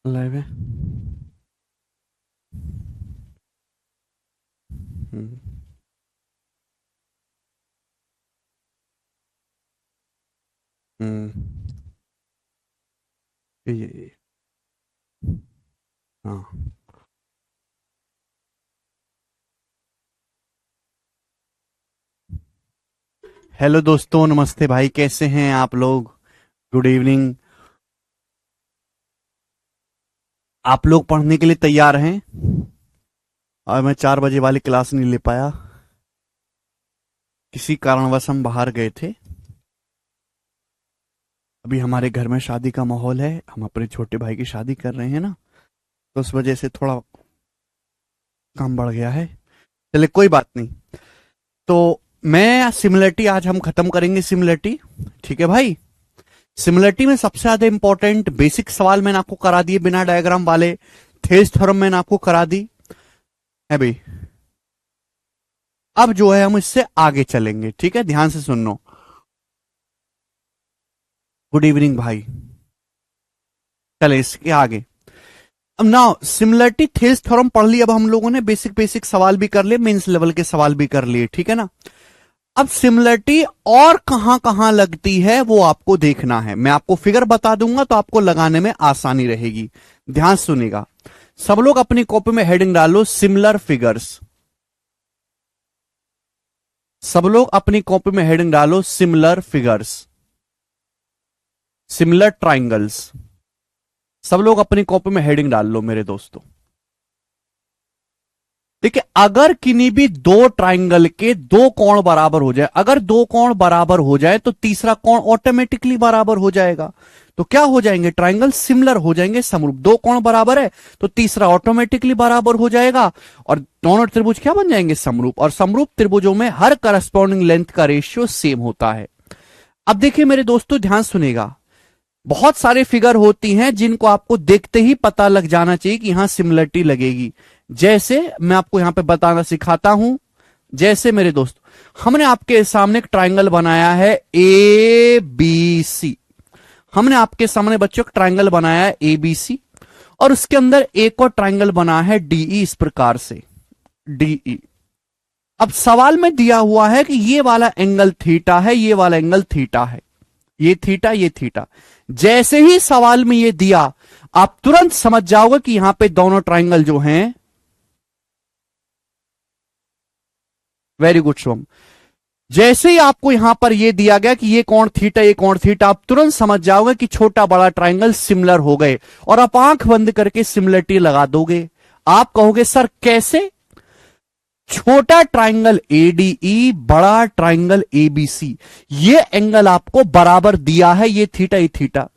Live है। हम्म। हम्म। ये हाँ। हेलो दोस्तों, नमस्ते भाई, कैसे हैं आप लोग? Good evening. आप लोग पढ़ने के लिए तैयार हैं? और मैं 4 बजे वाली क्लास नहीं ले पाया, किसी कारणवश हम बाहर गए थे। अभी हमारे घर में शादी का माहौल है, हम अपने छोटे भाई की शादी कर रहे हैं ना, तो उस वजह से थोड़ा काम बढ़ गया है। चलिए कोई बात नहीं। तो मैं सिमिलरिटी आज हम खत्म करेंगे, सिमिलरिटी। ठीक है भाई। सिमिलरिटी में सबसे ज्यादा इंपॉर्टेंट बेसिक सवाल मैंने आपको करा दिए, बिना डायग्राम वाले। थेल्स थ्योरम मैंने आपको करा दी है भाई। अब जो है हम इससे आगे चलेंगे, ठीक है, ध्यान से सुनो। गुड इवनिंग भाई। चले इसके आगे। अब ना सिमिलरिटी थेल्स थ्योरम पढ़ ली, अब हम लोगों ने बेसिक बेसिक सवाल भी कर लिए, मेंस लेवल के सवाल भी कर लिए, ठीक है ना। अब सिमिलरिटी और कहां कहां लगती है वो आपको देखना है। मैं आपको फिगर बता दूंगा तो आपको लगाने में आसानी रहेगी। ध्यान सुनिएगा। सब लोग अपनी कॉपी में हेडिंग डालो, सिमिलर फिगर्स। सब लोग अपनी कॉपी में हेडिंग डालो, सिमिलर फिगर्स, सिमिलर ट्राइंगल्स। सब लोग अपनी कॉपी में हेडिंग डाल लो मेरे दोस्तों। देखिए, अगर किन्हीं भी दो ट्राइंगल के दो कोण बराबर हो जाए, अगर दो कोण बराबर हो जाए तो तीसरा कोण ऑटोमेटिकली बराबर हो जाएगा। तो क्या हो जाएंगे? ट्राइंगल सिमिलर हो जाएंगे, समरूप। दो कोण बराबर है तो तीसरा ऑटोमेटिकली बराबर हो जाएगा और दोनों त्रिभुज क्या बन जाएंगे? समरूप। और समरूप त्रिभुजों में हर करस्पॉन्डिंग लेंथ का रेशियो सेम होता है। अब देखिए मेरे दोस्तों, ध्यान सुनेगा। बहुत सारे फिगर होती हैं जिनको आपको देखते ही पता लग जाना चाहिए कि यहां सिमिलरिटी लगेगी। जैसे मैं आपको यहां पे बताना सिखाता हूं। जैसे मेरे दोस्त, हमने आपके सामने एक ट्राइंगल बनाया है ए बी सी। हमने आपके सामने बच्चों एक ट्राइंगल बनाया है ए बी सी, और उसके अंदर एक और ट्राइंगल बना है डीई, इस प्रकार से डीई। अब सवाल में दिया हुआ है कि ये वाला एंगल थीटा है, ये वाला एंगल थीटा है, ये थीटा, ये थीटा। जैसे ही सवाल में ये दिया, आप तुरंत समझ जाओगे कि यहां पे दोनों ट्राइंगल जो हैं, वेरी गुड शुभम। जैसे ही आपको यहां पर ये दिया गया कि ये कोण थीटा, ये कोण थीटा, आप तुरंत समझ जाओगे कि छोटा बड़ा ट्राइंगल सिमिलर हो गए, और आप आंख बंद करके सिमिलरिटी लगा दोगे। आप कहोगे सर कैसे? छोटा ट्राइंगल एडीई, बड़ा ट्राइंगल एबीसी, ये एंगल आपको बराबर दिया है, ये थीटा, ये थीटा।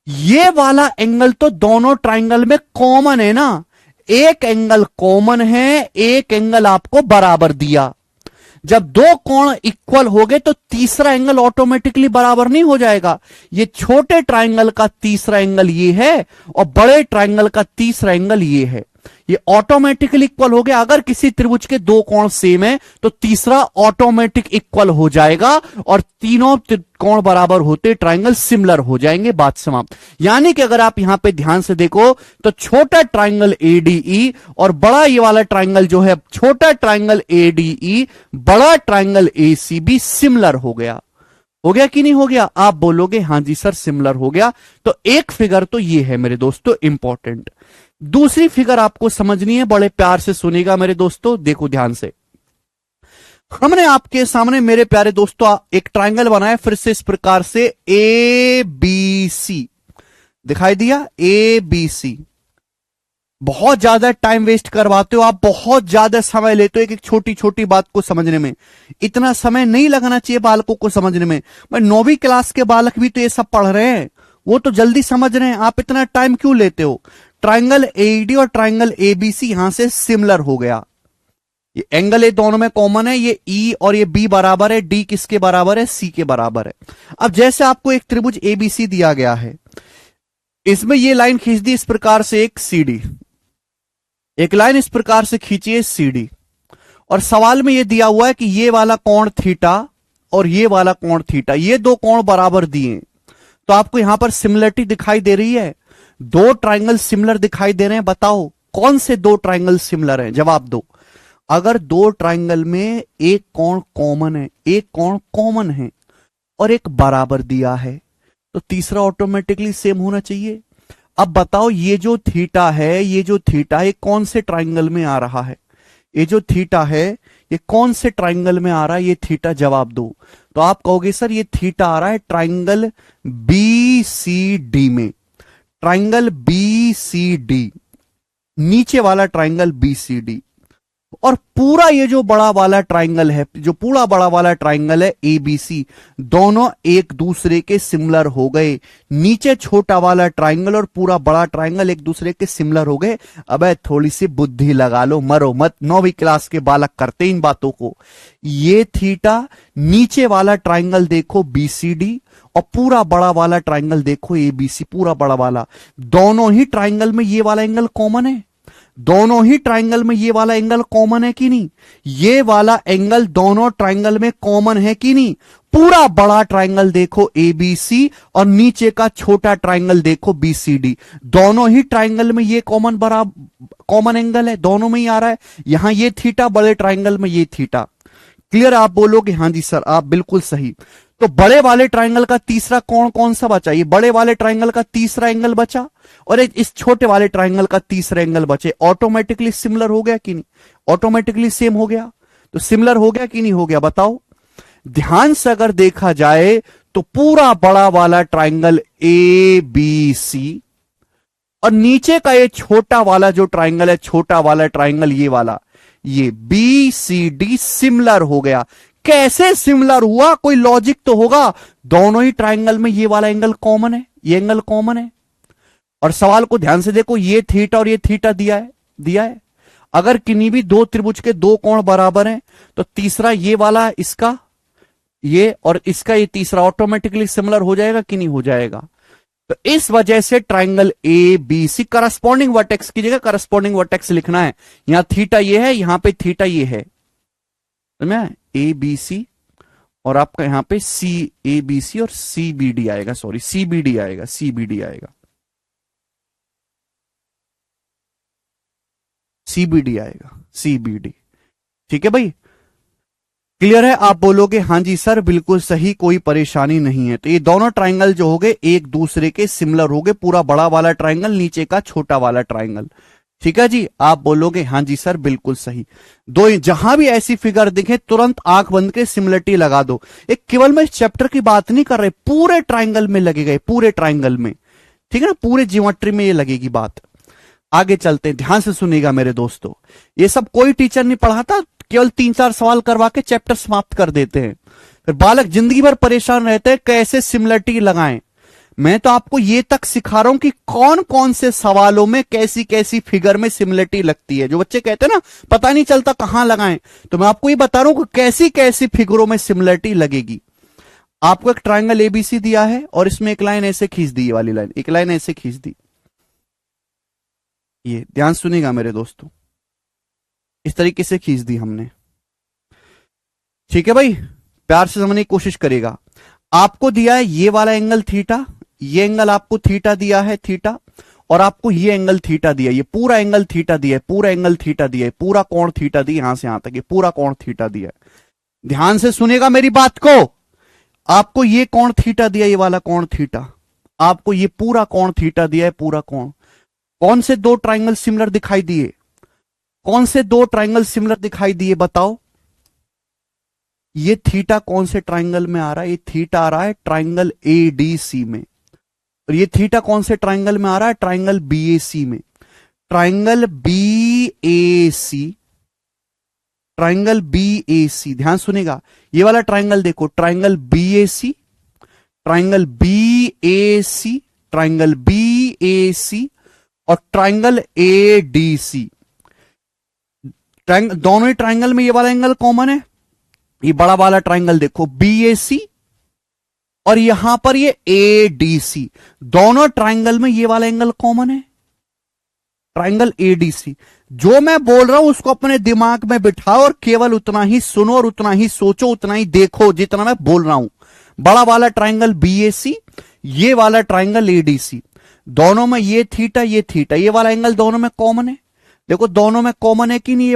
ये वाला एंगल तो दोनों ट्राइंगल में कॉमन है ना। एक एंगल कॉमन है, एक एंगल आपको बराबर दिया। जब दो कोण इक्वल हो गए तो तीसरा एंगल ऑटोमेटिकली बराबर नहीं हो जाएगा। ये छोटे ट्राइंगल का तीसरा एंगल ये है और बड़े ट्राइंगल का तीसरा एंगल ये है, ये ऑटोमेटिकली इक्वल हो गया। अगर किसी त्रिभुज के दो कोण सेम है तो तीसरा ऑटोमेटिक इक्वल हो जाएगा और तीनों कोण बराबर होते ट्राइंगल सिमिलर हो जाएंगे। बात समाप्त। यानी कि अगर आप यहां पे ध्यान से देखो तो छोटा ट्राइंगल एडीई और बड़ा ये वाला ट्राइंगल जो है, छोटा ट्राइंगल एडीई, बड़ा ट्राइंगल एसीबी सिमिलर हो गया। हो गया कि नहीं हो गया? आप बोलोगे हां जी सर सिमिलर हो गया। तो एक फिगर तो ये है मेरे दोस्तों इंपॉर्टेंट। दूसरी फिगर आपको समझनी है, बड़े प्यार से सुनिएगा मेरे दोस्तों, देखो ध्यान से। हमने आपके सामने मेरे प्यारे दोस्तों एक ट्राइंगल बनाया, फिर से इस प्रकार से ए बी सी दिखाई दिया, ए बी सी। बहुत ज्यादा टाइम वेस्ट करवाते हो आप, बहुत ज्यादा समय लेते हो एक एक छोटी छोटी बात को समझने में। इतना समय नहीं लगना चाहिए बालकों को समझने में। भाई 9वीं क्लास के बालक भी तो ये सब पढ़ रहे हैं, वो तो जल्दी समझ रहे हैं, आप इतना टाइम क्यों लेते हो? ट्राइंगल एडी और ट्राइंगल एबीसी यहां से सिमिलर हो गया। ये एंगल ए दोनों में कॉमन है, ये ई और ये बी बराबर है, डी किसके बराबर है? सी के बराबर है। अब जैसे आपको एक त्रिभुज एबीसी दिया गया है, इसमें ये लाइन खींच दी इस प्रकार से, एक सीडी, एक लाइन इस प्रकार से खींचिए सीडी, और सवाल में ये दिया हुआ है कि ये वाला कोण थीटा और ये वाला कोण थीटा, ये दो कोण बराबर दिए, तो आपको यहां पर सिमिलरिटी दिखाई दे रही है। दो ट्राइंगल सिमिलर दिखाई दे रहे हैं, बताओ कौन से दो ट्राइंगल सिमिलर हैं, जवाब दो। अगर दो ट्राइंगल में एक कोण कॉमन है, एक कोण कॉमन है और एक बराबर दिया है, तो तीसरा ऑटोमेटिकली सेम होना चाहिए। अब बताओ ये जो थीटा है, ये जो थीटा है कौन से ट्राइंगल में आ रहा है, ये जो थीटा है ये कौन से ट्राइंगल में आ रहा है, ये थीटा जवाब दो। तो आप कहोगे सर ये थीटा आ रहा है ट्राइंगल बी सी डी में, ट्राइंगल बी सी डी, नीचे वाला ट्राइंगल बी सी डी। और पूरा ये जो बड़ा वाला ट्राइंगल है, जो पूरा बड़ा वाला ट्राइंगल है एबीसी, दोनों एक दूसरे के सिमिलर हो गए। नीचे छोटा वाला ट्राइंगल और पूरा बड़ा ट्राइंगल एक दूसरे के सिमिलर हो गए। अबे थोड़ी सी बुद्धि लगा लो, मरो मत, 9वीं क्लास के बालक करते इन बातों को। ये थीटा, नीचे वाला ट्राइंगल देखो बीसीडी और पूरा बड़ा वाला ट्राइंगल देखो एबीसी, पूरा बड़ा वाला, दोनों ही ट्राइंगल में ये वाला एंगल कॉमन है। दोनों ही ट्राइंगल में ये वाला एंगल कॉमन है कि नहीं, ये वाला एंगल दोनों ट्राइंगल में कॉमन है कि नहीं। पूरा बड़ा ट्राइंगल देखो एबीसी और नीचे का छोटा ट्राइंगल देखो बीसीडी, दोनों ही ट्राइंगल में ये कॉमन एंगल है, दोनों में ही आ रहा है। यहां ये थीटा, बड़े ट्राइंगल में ये थीटा। क्लियर, आप बोलोगे हां जी सर आप बिल्कुल सही। तो बड़े वाले ट्राइंगल का तीसरा कोण कौन सा बचा, ये बड़े वाले ट्राइंगल का तीसरा एंगल बचा और इस छोटे वाले ट्राइंगल का तीसरा एंगल बचे। ऑटोमेटिकली सिमिलर हो गया कि नहीं, ऑटोमेटिकली सेम हो गया। तो सिमिलर हो गया कि नहीं हो गया, बताओ। ध्यान से अगर देखा जाए तो पूरा बड़ा वाला ट्राइंगल ए बी सी और नीचे का ये छोटा वाला जो ट्राइंगल है, छोटा वाला ट्राइंगल ये वाला, ये बी सी डी सिमिलर हो गया। कैसे सिमिलर हुआ, कोई लॉजिक तो होगा। दोनों ही ट्राइंगल में ये वाला एंगल कॉमन है, ये एंगल कॉमन है। और सवाल को ध्यान से देखो, ये थीटा और ये थीटा दिया है। अगर किन्हीं भी दो त्रिभुज के दो कोण बराबर हैं तो तीसरा ये वाला इसका, ये और इसका ये तीसरा ऑटोमेटिकली सिमिलर हो जाएगा कि नहीं हो जाएगा। तो इस वजह से triangle A B C, corresponding vertex की जगह करस्पॉन्डिंग वर्टेक्स लिखना है। यहां थीटा ये है, यहां पे थीटा ये है, ए बी सी और आपका यहां पे सी ए बी सी और सी बी डी आएगा, सॉरी सी बी डी आएगा, सी बी डी आएगा, सी बी डी आएगा, सी बी डी। ठीक है भाई, क्लियर है। आप बोलोगे हां जी सर बिल्कुल सही, कोई परेशानी नहीं है। तो ये दोनों ट्राइंगल जो हो गए एक दूसरे के सिमिलर हो गए, पूरा बड़ा वाला ट्राइंगल नीचे का छोटा वाला ट्राइंगल। ठीक है जी, आप बोलोगे हां जी सर बिल्कुल सही। दो जहां भी ऐसी फिगर दिखे तुरंत आंख बंद के सिमिलरिटी लगा दो। एक केवल मैं इस चैप्टर की बात नहीं कर रहे, पूरे ट्राइंगल में लगेगा, पूरे ट्राइंगल में, ठीक है ना, पूरे ज्योमेट्री में ये लगेगी बात। आगे चलते हैं, ध्यान से सुनिएगा मेरे दोस्तों। ये सब कोई टीचर नहीं पढ़ाता, केवल 3-4 सवाल करवा के चैप्टर समाप्त कर देते हैं, फिर बालक जिंदगी भर परेशान रहते हैं कैसे सिमिलरिटी लगाएं। मैं तो आपको ये तक सिखा रहा हूं कि कौन कौन से सवालों में कैसी कैसी फिगर में सिमिलरिटी लगती है। जो बच्चे कहते हैं ना पता नहीं चलता कहां लगाएं, तो मैं आपको ये बता रहा हूं कि कैसी कैसी फिगरों में सिमिलरिटी लगेगी। आपको एक ट्राइंगल एबीसी दिया है और इसमें एक लाइन ऐसे खींच दी, ये वाली लाइन, एक लाइन ऐसे खींच दी। ये ध्यान सुनिएगा मेरे दोस्तों, इस तरीके से खींच दी हमने। ठीक है भाई, प्यार से समझने की कोशिश करेगा। आपको दिया है ये वाला एंगल थीटा, ये एंगल आपको थीटा दिया है थीटा, और आपको ये एंगल थीटा दिया, ये पूरा एंगल थीटा दिया है, पूरा एंगल थीटा दिया है, पूरा कोण थीटा दिया, यहां से यहां तक ये पूरा कोण थीटा दिया है। ध्यान से सुनेगा मेरी बात को। आपको ये कोण थीटा दिया, ये वाला कोण थीटा, आपको ये पूरा कोण थीटा दिया है, पूरा कोण। कौन से दो ट्राइंगल सिमिलर दिखाई दिए, कौन से दो ट्राइंगल सिमिलर दिखाई दिए बताओ। ये थीटा कौन से ट्राइंगल में आ रहा है, ये थीटा आ रहा है ट्राइंगल एडीसी में, और ये थीटा कौन से ट्राइंगल में आ रहा है, ट्राइंगल बीएसी में। ट्राइंगल बीएसी, ट्राइंगल बीएसी, ध्यान सुनेगा, ये वाला ट्राइंगल देखो, triangle BAC, triangle BAC, triangle BAC और ट्राइंगल एडीसी। दोनों ही ट्राइंगल में ये वाला एंगल कॉमन है। ये बड़ा वाला ट्राइंगल देखो बीएसी और यहां पर ये एडीसी, दोनों ट्राइंगल में ये वाला एंगल कॉमन है, ट्राइंगल एडीसी। जो मैं बोल रहा हूं उसको अपने दिमाग में बिठाओ और केवल उतना ही सुनो और उतना ही सोचो, उतना ही देखो जितना मैं बोल रहा हूं। बड़ा वाला ट्राइंगल बीएसी, ये वाला ट्राइंगल एडीसी, दोनों में ये थीटा ये वाला एंगल दोनों में कॉमन है। देखो दोनों में कॉमन है कि नहीं ये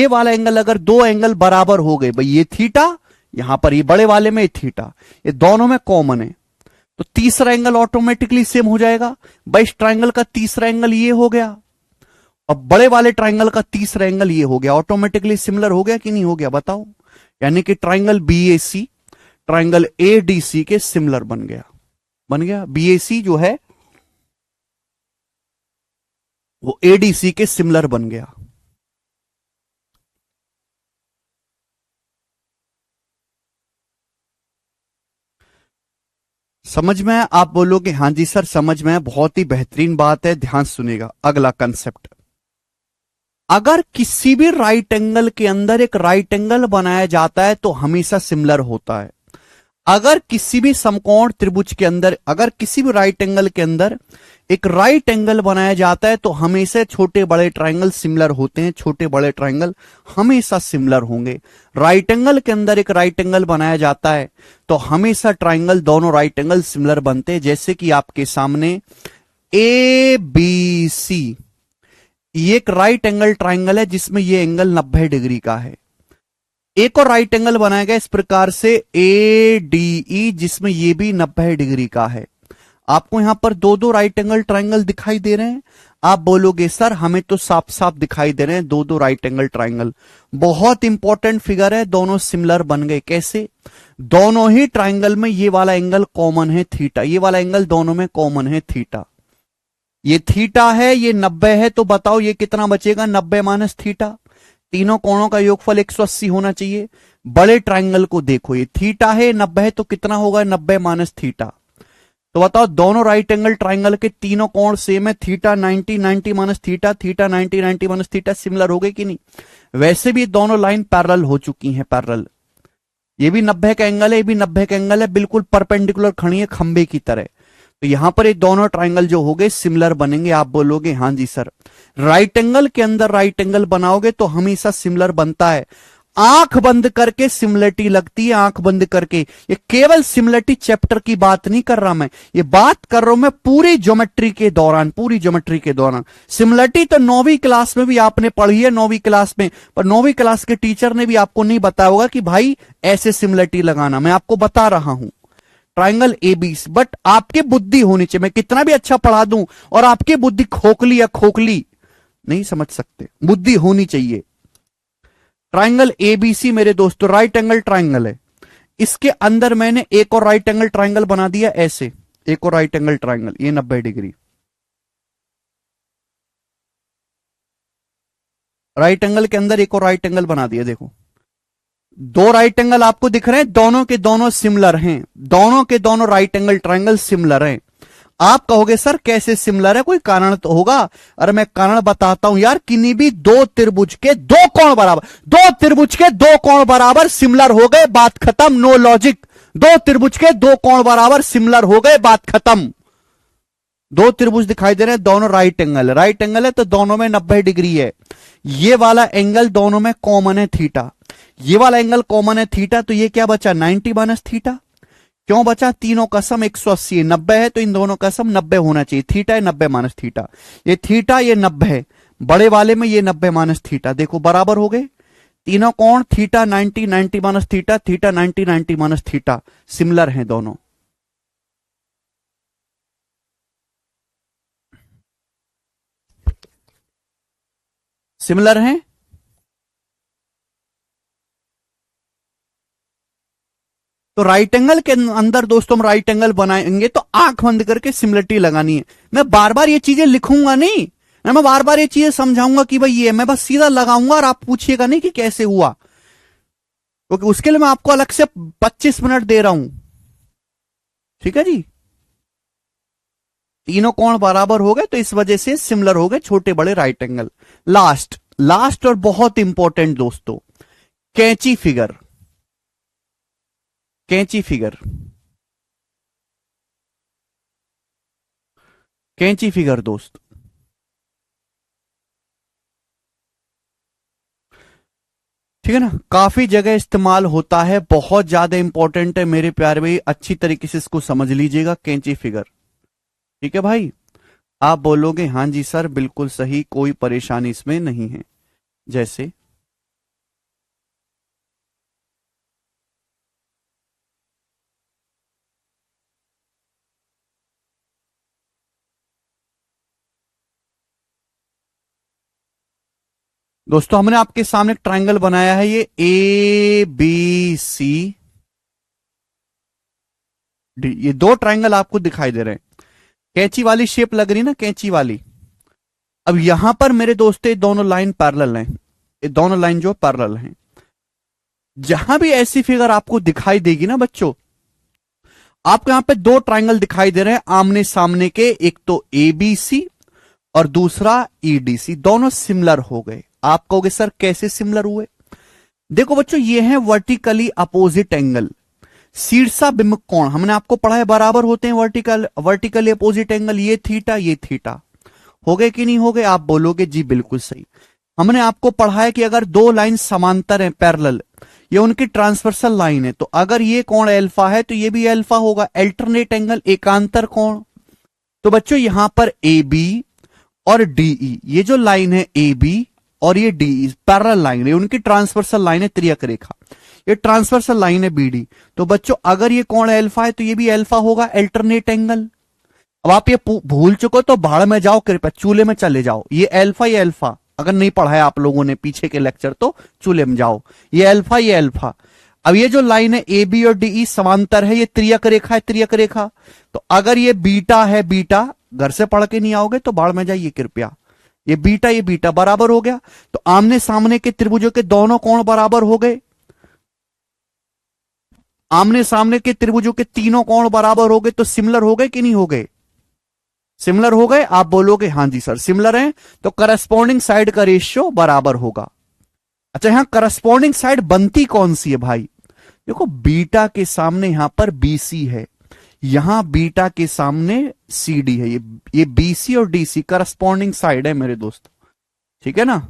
वाला एंगल अगर दो एंगल बराबर हो गए भाई, ये थीटा यहां पर ये बड़े वाले में थीटा, ये दोनों में कॉमन है, तो तीसरा एंगल ऑटोमेटिकली सेम हो जाएगा। भाई इस ट्राइंगल का तीसरा एंगल ये हो गया, अब बड़े वाले ट्राइंगल का तीसरा एंगल ये हो गया, ऑटोमेटिकली सिमिलर हो गया कि नहीं हो गया बताओ। यानी कि ट्राइंगल बीएसी ट्राइंगल एडीसी के सिमिलर बन गया। बीएसी जो है वो एडीसी के सिमिलर बन गया। समझ में? आप बोलोगे हां जी सर समझ में, बहुत ही बेहतरीन बात है, ध्यान सुनिएगा। अगला कंसेप्ट, अगर किसी भी राइट एंगल के अंदर एक राइट एंगल बनाया जाता है तो हमेशा सिमिलर होता है। अगर किसी भी समकोण त्रिभुज के अंदर, अगर किसी भी राइट एंगल के अंदर एक राइट एंगल बनाया जाता है तो हमेशा छोटे बड़े ट्राइंगल सिमिलर होते हैं, छोटे बड़े ट्राइंगल हमेशा सिमिलर होंगे। राइट एंगल के अंदर एक राइट एंगल बनाया जाता है तो हमेशा ट्राइंगल दोनों राइट एंगल सिमिलर बनते हैं। जैसे कि आपके सामने ए बी सी, ये एक राइट एंगल ट्राइंगल है जिसमें ये एंगल 90 डिग्री का है। एक और राइट एंगल बनाया गया इस प्रकार से ए डी ई, जिसमें ये भी 90 डिग्री का है। आपको यहां पर दो दो राइट एंगल ट्राइंगल दिखाई दे रहे हैं। आप बोलोगे सर हमें तो साफ साफ दिखाई दे रहे हैं दो दो राइट एंगल ट्राइंगल। बहुत इंपॉर्टेंट फिगर है, दोनों सिमिलर बन गए। कैसे? दोनों ही ट्राइंगल में ये वाला एंगल कॉमन है थीटा, ये वाला एंगल दोनों में कॉमन है थीटा। ये थीटा है, ये 90 है, तो बताओ ये कितना बचेगा? 90 माइनस थीटा। तीनों कोणों का योगफल 180 होना चाहिए। बड़े ट्राइंगल को देखो, ये थीटा है, 90 है, तो कितना होगा? 90 माइनस थीटा। तो बताओ दोनों राइट एंगल ट्राइंगल के तीनों कोण सेम है, theta 90, 90 minus theta, theta 90, 90 minus theta, similar हो गए कि नहीं? वैसे भी दोनों लाइन पैरेलल हो चुकी हैं, पैरेलल। ये भी 90 का एंगल है, ये भी 90 का एंगल है, बिल्कुल परपेंडिकुलर खड़ी है खंबे की तरह। तो यहां पर ये दोनों ट्राइंगल जो हो गए सिमिलर बनेंगे। आप बोलोगे हां जी सर, राइट एंगल के अंदर राइट एंगल बनाओगे तो हमेशा सिमिलर बनता है। आंख बंद करके सिमिलरिटी लगती है, आंख बंद करके। ये केवल सिमिलरिटी चैप्टर की बात नहीं कर रहा मैं, ये बात कर रहा हूं मैं पूरी ज्योमेट्री के दौरान, पूरी ज्योमेट्री के दौरान। सिमिलरिटी तो 9वीं क्लास में भी आपने पढ़ी है, 9वीं क्लास में, पर 9वीं क्लास के टीचर ने भी आपको नहीं बताया होगा कि भाई ऐसे सिमिलरिटी लगाना। मैं आपको बता रहा हूं ट्राइंगल एबीसी, बट आपकी बुद्धि होनी चाहिए। मैं कितना भी अच्छा पढ़ा दूं और आपकी बुद्धि खोखली या खोखली नहीं समझ सकते, बुद्धि होनी चाहिए। ट्राइंगल एबीसी मेरे दोस्तों राइट एंगल ट्राइंगल है, इसके अंदर मैंने एक और राइट एंगल ट्राइंगल बना दिया ऐसे, एक और राइट एंगल ट्राइंगल, ये 90 डिग्री राइट एंगल के अंदर एक और राइट एंगल बना दिया। देखो दो राइट एंगल आपको दिख रहे हैं, दोनों के दोनों सिमिलर हैं, दोनों के दोनों राइट एंगल ट्राइंगल सिमिलर हैं। आप कहोगे सर कैसे सिमिलर है, कोई कारण तो होगा। अरे मैं कारण बताता हूं यार, किन्हीं भी दो त्रिभुज के दो कोण बराबर, दो त्रिभुज के दो कोण बराबर सिमिलर हो गए, बात खत्म, नो लॉजिक। दो त्रिभुज के दो कोण बराबर सिमिलर हो गए, बात खत्म। दो त्रिभुज दिखाई दे रहे हैं, दोनों राइट एंगल है, राइट एंगल है तो दोनों में 90 डिग्री है। ये वाला एंगल दोनों में कॉमन है थीटा, ये वाला एंगल कॉमन है थीटा, तो ये क्या बचा? 90 माइनस थीटा। क्यों बचा? तीनों का सम 180 90 है, तो इन दोनों का सम 90 होना चाहिए। थीटा है 90 माइनस थीटा, ये थीटा ये 90 है, बड़े वाले में ये 90 माइनस थीटा। देखो बराबर हो गए तीनों कोण, theta 90, 90 minus theta, theta 90, 90 minus theta, similar हैं दोनों। सिमिलर हैं। तो राइट एंगल के अंदर दोस्तों हम राइट एंगल बनाएंगे तो आंख बंद करके सिमिलरिटी लगानी है। मैं बार बार ये चीजें लिखूंगा नहीं, मैं बार बार ये चीजें समझाऊंगा कि भाई ये, मैं बस सीधा लगाऊंगा और आप पूछिएगा नहीं कि कैसे हुआ, क्योंकि उसके लिए मैं आपको अलग से 25 मिनट दे रहा हूं। ठीक है जी, तीनों कोण बराबर हो गए तो इस वजह से सिमिलर हो गए छोटे बड़े राइट एंगल। लास्ट लास्ट और बहुत इंपॉर्टेंट दोस्तों, कैंची फिगर। कैंची फिगर, कैंची फिगर दोस्त, ठीक है ना, काफी जगह इस्तेमाल होता है, बहुत ज्यादा इंपॉर्टेंट है मेरे प्यारे भाई, अच्छी तरीके से इसको समझ लीजिएगा। कैंची फिगर ठीक है भाई, आप बोलोगे हाँ जी सर बिल्कुल सही, कोई परेशानी इसमें नहीं है। जैसे दोस्तों हमने आपके सामने एक ट्रायंगल बनाया है, ये ABCD, ये दो ट्रायंगल आपको दिखाई दे रहे हैं। कैंची वाली शेप लग रही ना, कैंची वाली। अब यहां पर मेरे दोस्तों ये दोनों लाइन पैरेलल हैं, ये दोनों लाइन जो पैरेलल हैं। जहां भी ऐसी फिगर आपको दिखाई देगी ना बच्चों, आपको यहां पे दो ट्रायंगल दिखाई दे रहे हैं आमने सामने के, एक तो ABC और दूसरा EDC, दोनों सिमिलर हो गए। आप कहोगे सर कैसे सिमिलर हुए? देखो बच्चों, ये है वर्टिकली अपोजिट एंगल। शीर्षा बिंब कोण हमने आपको पढ़ा है बराबर होते हैं वर्टिकली अपोजिट एंगल, ये थीटा ये थीटा। हो गए कि नहीं हो गए? आप बोलोगे जी बिल्कुल सही। हमने आपको पढ़ा है कि अगर दो लाइन समांतर हैं पैरेलल, ये उनकी ट्रांसवर्सल लाइन है, तो अगर ये कोण अल्फा है तो ये भी अल्फा होगा, अल्टरनेट एंगल, एकांतर कोण। तो बच्चों यहां पर AB और DE, ये जो लाइन है AB और ये DE पैरेलल लाइन है, उनकी ट्रांसवर्सल लाइन है त्रियक रेखा, ये ट्रांसवर्सल लाइन है BD। तो बच्चों अगर ये कोण अल्फा है तो ये भी अल्फा होगा, अल्टरनेट एंगल। अब आप ये भूल चुको तो भाड़ में जाओ, कृपया चूल्हे में चले जाओ। ये अल्फा ये अल्फा, अगर नहीं पढ़ा है आप लोगों ने पीछे के लेक्चर तो चूल्हे में जाओ। ये अल्फा ये अल्फा। अब ये जो लाइन है AB और DE समांतर है, ये त्रियक रेखा है, त्रियक रेखा। तो अगर ये बीटा है, बीटा घर से पढ़ के नहीं आओगे तो भाड़ में जाइए कृपया। ये बीटा बराबर हो गया, तो आमने सामने के त्रिभुजों के दोनों कोण बराबर हो गए। आमने सामने के त्रिभुजों के तीनों कोण बराबर हो गए, तो सिमिलर हो गए कि नहीं हो गए? सिमिलर हो गए। आप बोलोगे हाँ जी सर सिमिलर है, तो करस्पॉन्डिंग साइड का रेशियो बराबर होगा। अच्छा यहां करस्पॉन्डिंग साइड बनती कौन सी है भाई? देखो बीटा के सामने यहां पर BC है, यहां बीटा के सामने CD है, ये BC और DC करस्पॉन्डिंग साइड है मेरे दोस्त, ठीक है ना?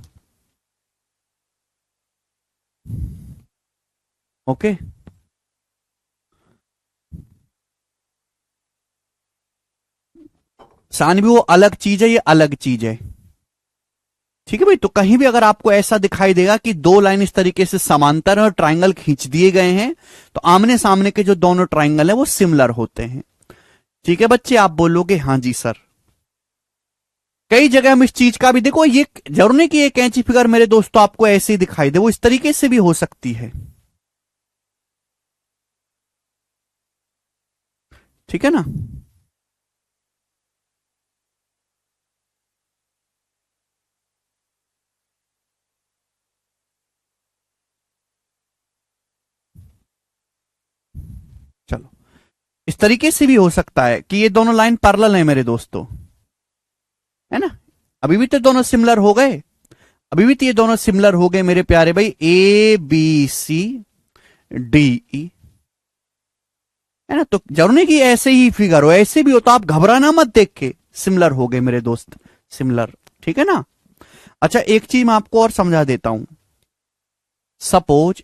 ओके सानवी वो अलग चीज है, ये अलग चीज है, ठीक है भाई। तो कहीं भी अगर आपको ऐसा दिखाई देगा कि दो लाइन इस तरीके से समांतर और ट्रायंगल खींच दिए गए हैं, तो आमने सामने के जो दोनों ट्रायंगल है वो सिमिलर होते हैं, ठीक है बच्चे? आप बोलोगे हाँ जी सर। कई जगह हम इस चीज का भी देखो, ये जरूर नहीं कि ये कैंची फिगर मेरे दोस्तों आपको ऐसे ही दिखाई दे, वो इस तरीके से भी हो सकती है, ठीक है ना? चलो इस तरीके से भी हो सकता है कि ये दोनों लाइन पैरेलल है मेरे दोस्तों, है ना? अभी भी तो दोनों सिमिलर हो गए, अभी भी तो ये दोनों सिमिलर हो गए मेरे प्यारे भाई, ABCDE, है ना? तो जरूर नहीं कि ऐसे ही फिगर हो, ऐसे भी हो तो आप घबराना मत देख के, सिमिलर हो गए मेरे दोस्त, सिमिलर, ठीक है ना? अच्छा एक चीज मैं आपको और समझा देता हूं। सपोज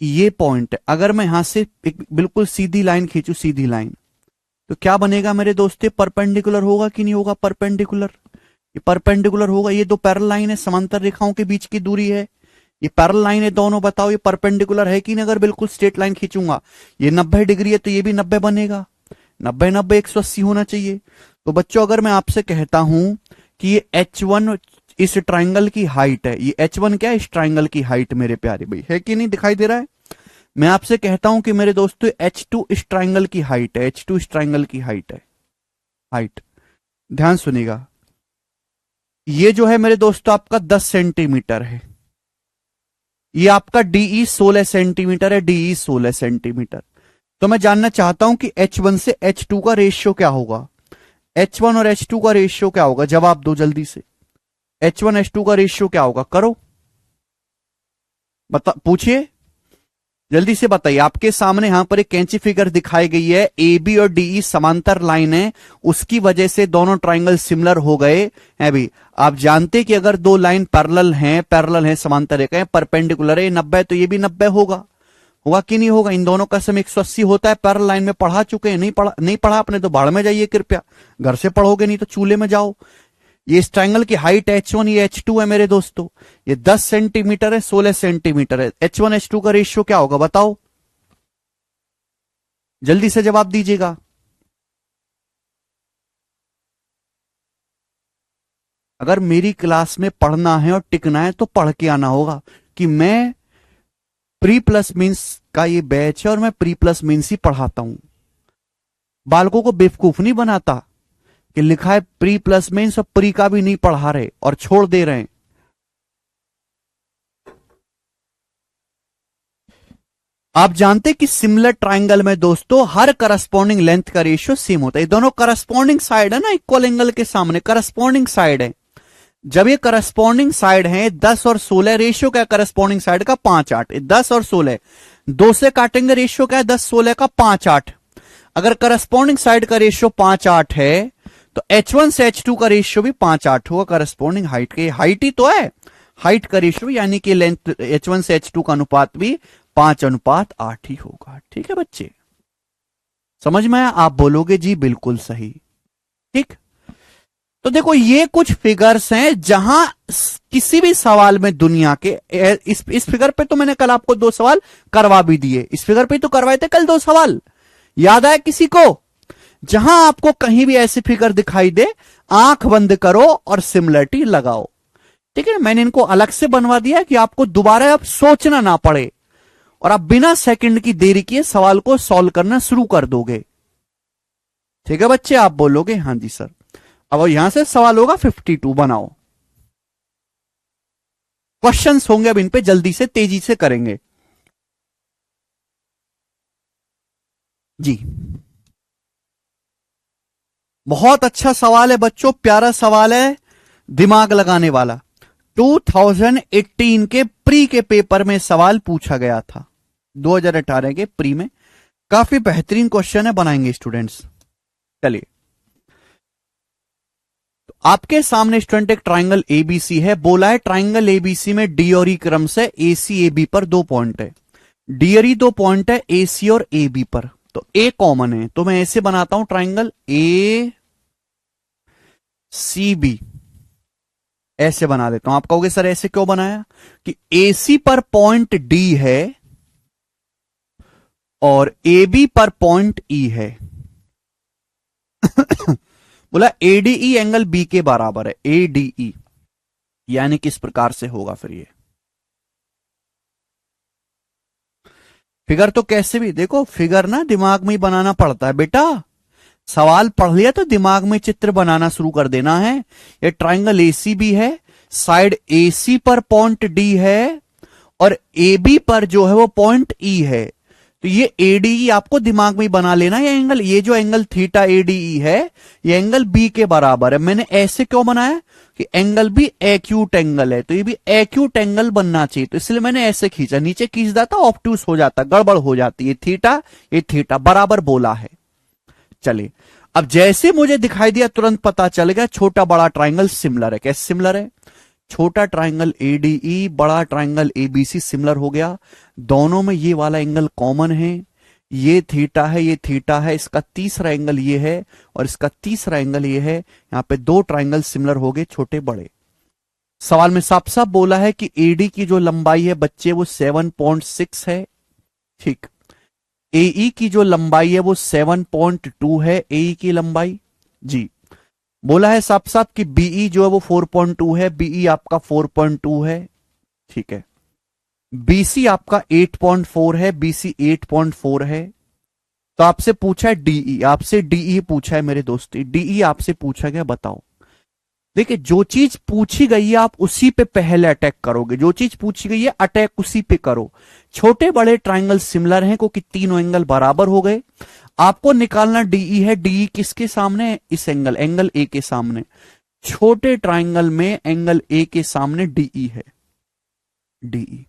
ये पॉइंट है, अगर मैं यहां से एक बिल्कुल सीधी लाइन खींचू, सीधी लाइन, तो क्या बनेगा मेरे दोस्त? परपेंडिकुलर होगा कि नहीं होगा? परपेंडिकुलर, ये परपेंडिकुलर होगा। ये दो पैरेलल लाइन है, समांतर रेखाओं के बीच की दूरी है, ये पैरेलल लाइन है दोनों, बताओ ये परपेंडिकुलर है कि नहीं? अगर बिल्कुल स्ट्रेट लाइन खींचूंगा, ये 90 डिग्री है तो ये भी 90 बनेगा, 90 180 होना चाहिए। तो बच्चों अगर मैं आपसे कहता हूं कि ये H1 इस ट्राइंगल की हाइट है, ये H1 क्या है? इस ट्राइंगल की हाइट मेरे प्यारे भाई, है कि नहीं? दिखाई दे रहा है? मैं आपसे कहता हूं कि मेरे दोस्तों H2 इस ट्राइंगल की हाइट है, H2 इस ट्राइंगल की हाइट है, हाइट, ध्यान सुनिएगा। ये जो है मेरे दोस्तों आपका 10 सेंटीमीटर है, ये आपका DE 16 सेंटीमीटर है, DE 16 सेंटीमीटर। तो मैं जानना चाहता हूं कि H1 से H2 का रेशियो क्या होगा? H1 और H2 का रेशियो क्या होगा? जवाब दो जल्दी से, H1 H2 का रेशियो क्या होगा? करो, बता, पूछिए जल्दी से बताइए। आपके सामने यहां पर एक कैंची फिगर दिखाई गई है, AB और DE समांतर लाइन है, उसकी वजह से दोनों ट्राइंगल सिमिलर हो गए हैं भी। आप जानते कि अगर दो लाइन पैरेलल हैं समांतर रेखाएं, परपेंडिकुलर है, 90 तो ये भी 90 होगा, होगा कि नहीं होगा? इन दोनों का सम 180 होता है, पैरेलल लाइन में पढ़ा चुके हैं, नहीं पढ़ा आपने तो भाड़ में जाइए कृपया, घर से पढ़ोगे नहीं तो चूल्हे में जाओ। ये इस ट्रायंगल की हाइट H1, ये H2 है मेरे दोस्तों, ये 10 सेंटीमीटर है, 16 सेंटीमीटर है। H1 H2 का रेशियो क्या होगा बताओ, जल्दी से जवाब दीजिएगा। अगर मेरी क्लास में पढ़ना है और टिकना है तो पढ़ के आना होगा कि मैं प्री प्लस मीन्स का ये बैच है और मैं प्री प्लस मीन्स ही पढ़ाता हूं। बालकों को बेवकूफ नहीं बनाता कि लिखा है प्री प्लस मीन्स और प्री का भी नहीं पढ़ा रहे और छोड़ दे रहे हैं। आप जानते कि सिमिलर ट्राइंगल में दोस्तों हर करस्पॉन्डिंग लेंथ का रेशियो सेम होता है। ये दोनों करस्पॉन्डिंग साइड है ना, इक्वल एंगल के सामने करस्पॉन्डिंग साइड है। जब ये करस्पॉन्डिंग साइड है 10 और 16, रेशियो क्या करस्पॉन्डिंग साइड का 5-8, 10 और 16 दो से काटेंगे, रेशियो क्या है 10-16 का 5-8। अगर करस्पॉन्डिंग साइड का रेशियो 5-8 है तो H1 से H2 का रेशियो भी 5-8 होगा। करस्पॉन्डिंग हाइट के, हाइट ही तो है, हाइट का रेशियो यानी कि लेंथ H1 से H2 का अनुपात भी 5:8 ही होगा। ठीक है बच्चे, समझ में आया? आप बोलोगे जी बिल्कुल सही। ठीक, तो देखो ये कुछ फिगर्स हैं जहां किसी भी सवाल में दुनिया के, इस फिगर पे तो मैंने कल आपको 2 सवाल करवा भी दिए, इस फिगर पे तो करवाए थे कल 2 सवाल, याद आया किसी को? जहां आपको कहीं भी ऐसी फिगर दिखाई दे, आंख बंद करो और सिमिलरिटी लगाओ। ठीक है, मैंने इनको अलग से बनवा दिया कि आपको दोबारा अब सोचना ना पड़े और आप बिना सेकंड की देरी किए सवाल को सॉल्व करना शुरू कर दोगे। ठीक है बच्चे, आप बोलोगे हां जी सर। अब यहां से सवाल होगा 52 बनाओ। क्वेश्चंस होंगे अब इन पे, जल्दी से तेजी से करेंगे जी। बहुत अच्छा सवाल है बच्चों, प्यारा सवाल है, दिमाग लगाने वाला। 2018 के प्री के पेपर में सवाल पूछा गया था, 2018 के प्री में। काफी बेहतरीन क्वेश्चन है, बनाएंगे स्टूडेंट्स। चलिए, तो आपके सामने स्टूडेंट एक ट्राइंगल एबीसी है, बोला है ट्राइंगल एबीसी में डी और ई क्रम से एसी एबी पर 2 पॉइंट है, डी और ई 2 पॉइंट है एसी और एबी पर, तो ए कॉमन है, तो मैं ऐसे बनाता हूं ट्राइंगल ए सी बी, ऐसे बना देता हूं। आप कहोगे सर ऐसे क्यों बनाया? कि एसी पर पॉइंट डी है और एबी पर पॉइंट ई है। बोला एडीई एंगल बी के बराबर है, एडीई, यानी किस प्रकार से होगा फिर ये फिगर? तो कैसे भी देखो, फिगर ना दिमाग में ही बनाना पड़ता है बेटा। सवाल पढ़ लिया तो दिमाग में चित्र बनाना शुरू कर देना है। ये ट्राइंगल एसी भी है, साइड एसी पर पॉइंट डी है और एबी पर जो है वो पॉइंट ई है, तो ये एडीई आपको दिमाग में ही बना लेना। ये एंगल, ये जो एंगल थीटा एडीई है, ये एंगल बी के बराबर है। मैंने ऐसे क्यों बनाया कि एंगल भी एक्यूट एंगल है, तो ये भी एक्यूट एंगल बनना चाहिए, तो इसलिए मैंने ऐसे खींचा। नीचे खींच देता ऑब्टूस हो जाता, गड़बड़ हो जाती है। ये थीटा बराबर बोला है। चलिए, अब जैसे मुझे दिखाई दिया तुरंत पता चल गया छोटा बड़ा ट्राइंगल सिमिलर है। कैसे सिमिलर है? छोटा ट्राइंगल एडीई, बड़ा ट्राइंगल एबीसी सिमिलर हो गया। दोनों में ये वाला एंगल कॉमन है, ये थीटा है, ये थीटा है, इसका तीसरा एंगल ये है और इसका तीसरा एंगल ये है। यहां पे 2 ट्राइंगल सिमिलर हो गए, छोटे बड़े। सवाल में साफ साफ बोला है कि एडी की जो लंबाई है बच्चे वो 7.6 है। ठीक, एई की जो लंबाई है वो 7.2 है, एई की लंबाई जी। बोला है साफ साफ कि बीई जो है वो 4.2 है, बीई आपका 4.2 है। ठीक है, बीसी आपका 8.4 है, बीसी 8.4 है। तो आपसे पूछा है डीई, आपसे डीई पूछा है मेरे दोस्त, डीई आपसे पूछा गया, बताओ। देखिए, जो चीज पूछी गई है आप उसी पे पहले अटैक करोगे, जो चीज पूछी गई है अटैक उसी पे करो। छोटे बड़े ट्राइंगल सिमिलर हैं क्योंकि तीनों एंगल बराबर हो गए। आपको निकालना डीई है, डीई किसके सामने है? इस एंगल, एंगल ए के सामने। छोटे ट्राइंगल में एंगल ए के सामने डीई है, डीई।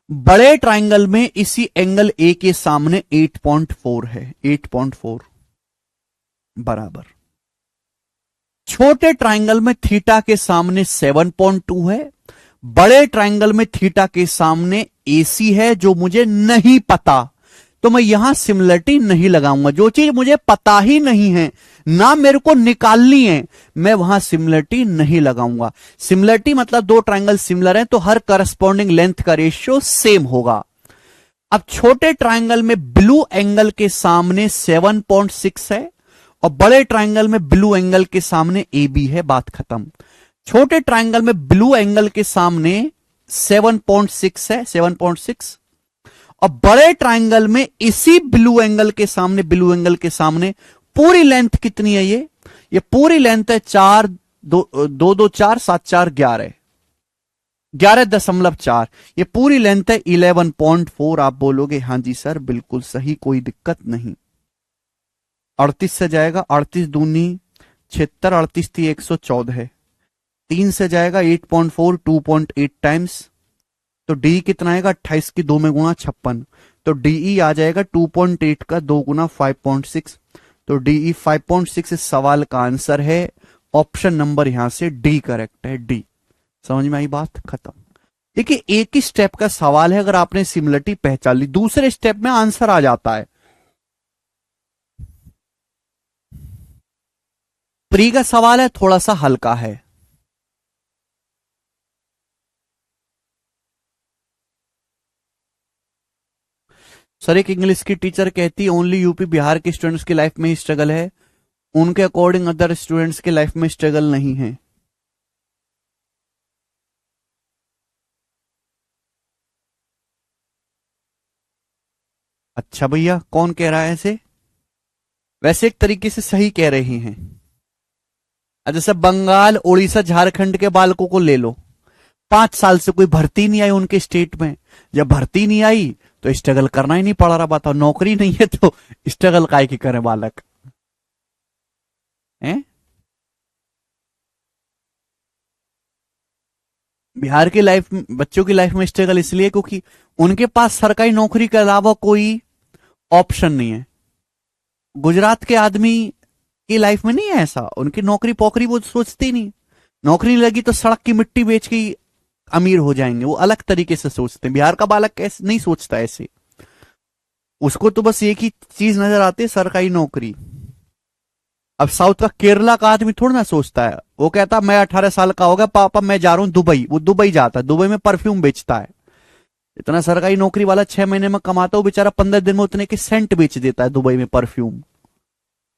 बड़े ट्राइंगल में इसी एंगल ए के सामने 8.4 है, 8.4 बराबर। छोटे ट्राइंगल में थीटा के सामने 7.2 है, बड़े ट्रायंगल में थीटा के सामने एसी है जो मुझे नहीं पता, तो मैं यहां सिमिलरिटी नहीं लगाऊंगा। जो चीज मुझे पता ही नहीं है, ना मेरे को निकालनी है, मैं वहां सिमिलरिटी नहीं लगाऊंगा। सिमिलरिटी मतलब दो ट्रायंगल सिमिलर हैं तो हर करस्पॉन्डिंग लेंथ का रेशियो सेम होगा। अब छोटे ट्रायंगल में ब्लू एंगल के सामने 7.6 है और बड़े ट्रायंगल में ब्लू एंगल के सामने ए बी है, बात खत्म। छोटे ट्रायंगल में ब्लू एंगल के सामने 7.6 है, 7.6, और बड़े ट्रायंगल में इसी ब्लू एंगल के सामने, ब्लू एंगल के सामने पूरी लेंथ कितनी है? ये पूरी लेंथ है 4, 2, 4, 7, 4, 11, 11.4। ये पूरी लेंथ है 11.4। आप बोलोगे हां जी सर बिल्कुल सही, कोई दिक्कत नहीं। 38 से जाएगा, 38 दूनी 76, 38 थी 114 है, 3 से जाएगा 8.4, 2.8 टाइम्स, तो डी कितना आएगा? 28 की 2 में गुणा 56, तो डीई आ जाएगा 2.8 का 2 गुना 5.6, तो डीई 5.6 इस सवाल का आंसर है। ऑप्शन नंबर यहां से डी करेक्ट है, डी। समझ में आई बात? खत्म। देखिए एक ही स्टेप का सवाल है, अगर आपने सिमिलरिटी पहचान ली दूसरे स्टेप में आंसर आ जाता है। प्री का सवाल है, थोड़ा सा हल्का है। सर एक इंग्लिश की टीचर कहती है ओनली यूपी बिहार के स्टूडेंट्स की लाइफ में ही स्ट्रगल है, उनके अकॉर्डिंग अदर स्टूडेंट्स की लाइफ में स्ट्रगल नहीं है। अच्छा भैया कौन कह रहा है ऐसे? वैसे एक तरीके से सही कह रहे हैं। जैसे बंगाल, उड़ीसा, झारखंड के बालकों को ले लो, 5 साल से कोई भर्ती नहीं आई उनके स्टेट में। जब भर्ती नहीं आई तो स्ट्रगल करना ही नहीं पड़ रहा। बताओ नौकरी नहीं है तो स्ट्रगल काय की करे बालक है? बिहार की लाइफ, बच्चों की लाइफ में स्ट्रगल इसलिए क्योंकि उनके पास सरकारी नौकरी के अलावा कोई ऑप्शन नहीं है। गुजरात के आदमी की लाइफ में नहीं है ऐसा, उनकी नौकरी पोकरी वो सोचते ही नहीं। नौकरी नहीं लगी तो सड़क की मिट्टी बेच के ही अमीर हो जाएंगे, वो अलग तरीके से सोचते हैं। बिहार का बालक कैसे नहीं सोचता ऐसे, उसको तो बस एक ही चीज नजर आती है, सरकारी नौकरी। अब साउथ का, केरला का आदमी थोड़ा ना सोचता है, वो कहता मैं 18 साल का हो गया पापा मैं जा रहा हूं दुबई, वो दुबई जाता है, दुबई में परफ्यूम बेचता है। इतना सरकारी नौकरी वाला 6 महीने में कमाता, वो बेचारा 15 दिन में उतने के सेंट बेच देता है दुबई में परफ्यूम।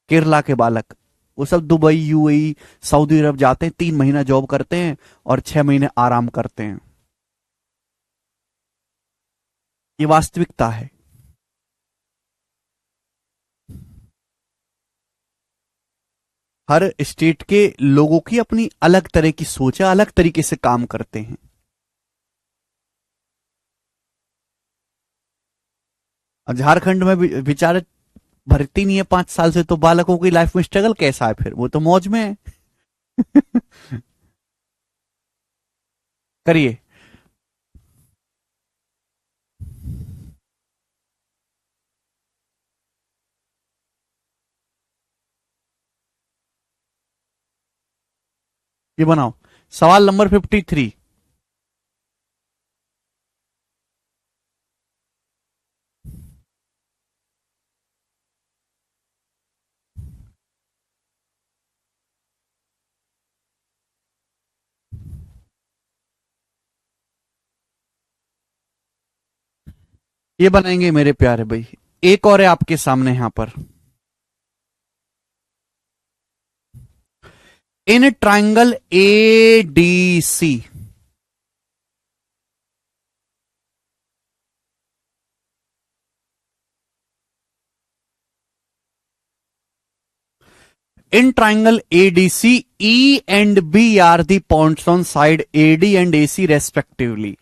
केरला के बालक वो सब दुबई, यूएई, सऊदी अरब जाते हैं, 3 महीना जॉब करते हैं और 6 महीने आराम करते हैं। ये वास्तविकता है। हर स्टेट के लोगों की अपनी अलग तरह की सोच है, अलग तरीके से काम करते हैं। और झारखंड में बेचारे भर्ती नहीं है 5 साल से, तो बालकों की लाइफ में स्ट्रगल कैसा है? फिर वो तो मौज में है। करिए। ये बनाओ सवाल नंबर 53। ये बनाएंगे मेरे प्यारे भाई। एक और है आपके सामने यहां पर। In triangle A D C, in triangle ADC, E and B are the points on side AD and AC respectively.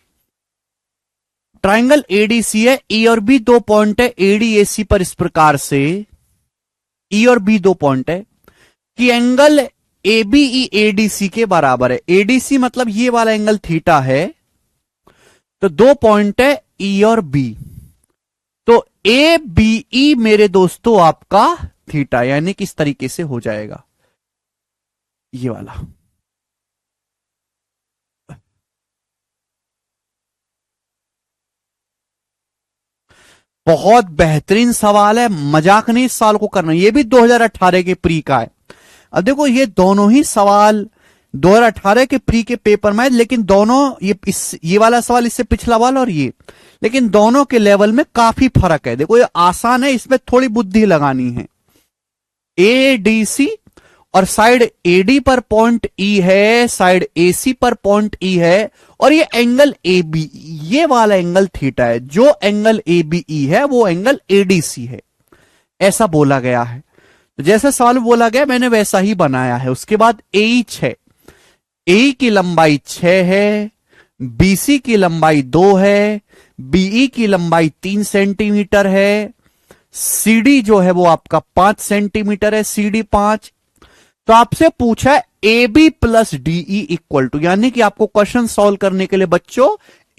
Triangle ADC है, ई और बी दो पॉइंट है एडीएसी पर, इस प्रकार से ई और बी दो पॉइंट है कि angle A B E ADC के बराबर है। एडीसी मतलब ये वाला एंगल थीटा है, तो दो पॉइंट है ई और बी, तो ए बी ई मेरे दोस्तों आपका थीटा, यानी किस तरीके से हो जाएगा ये वाला। बहुत बेहतरीन सवाल है, मजाक नहीं इस सवाल को करना, ये भी 2018 के प्री का है। अब देखो ये दोनों ही सवाल 2018 के प्री के पेपर में, लेकिन दोनों ये वाला सवाल इससे पिछला वाला और ये, लेकिन दोनों के लेवल में काफी फर्क है। देखो ये आसान है, इसमें थोड़ी बुद्धि लगानी है। एडीसी और साइड एडी पर पॉइंट ई है, साइड एसी पर पॉइंट ई है, और ये एंगल ए बी, ये वाला एंगल थीटा है। जो एंगल ए बी ई है वो एंगल एडीसी है, ऐसा बोला गया है। तो जैसा सवाल बोला गया मैंने वैसा ही बनाया है। उसके बाद एच है, ए की लंबाई 6 है, बीसी की लंबाई 2 है, बीई की लंबाई 3 सेंटीमीटर है, सीडी जो है वो आपका 5 सेंटीमीटर है, सीडी 5। तो आपसे पूछा है A B plus DE equal to, यानी कि आपको क्वेश्चन सॉल्व करने के लिए बच्चों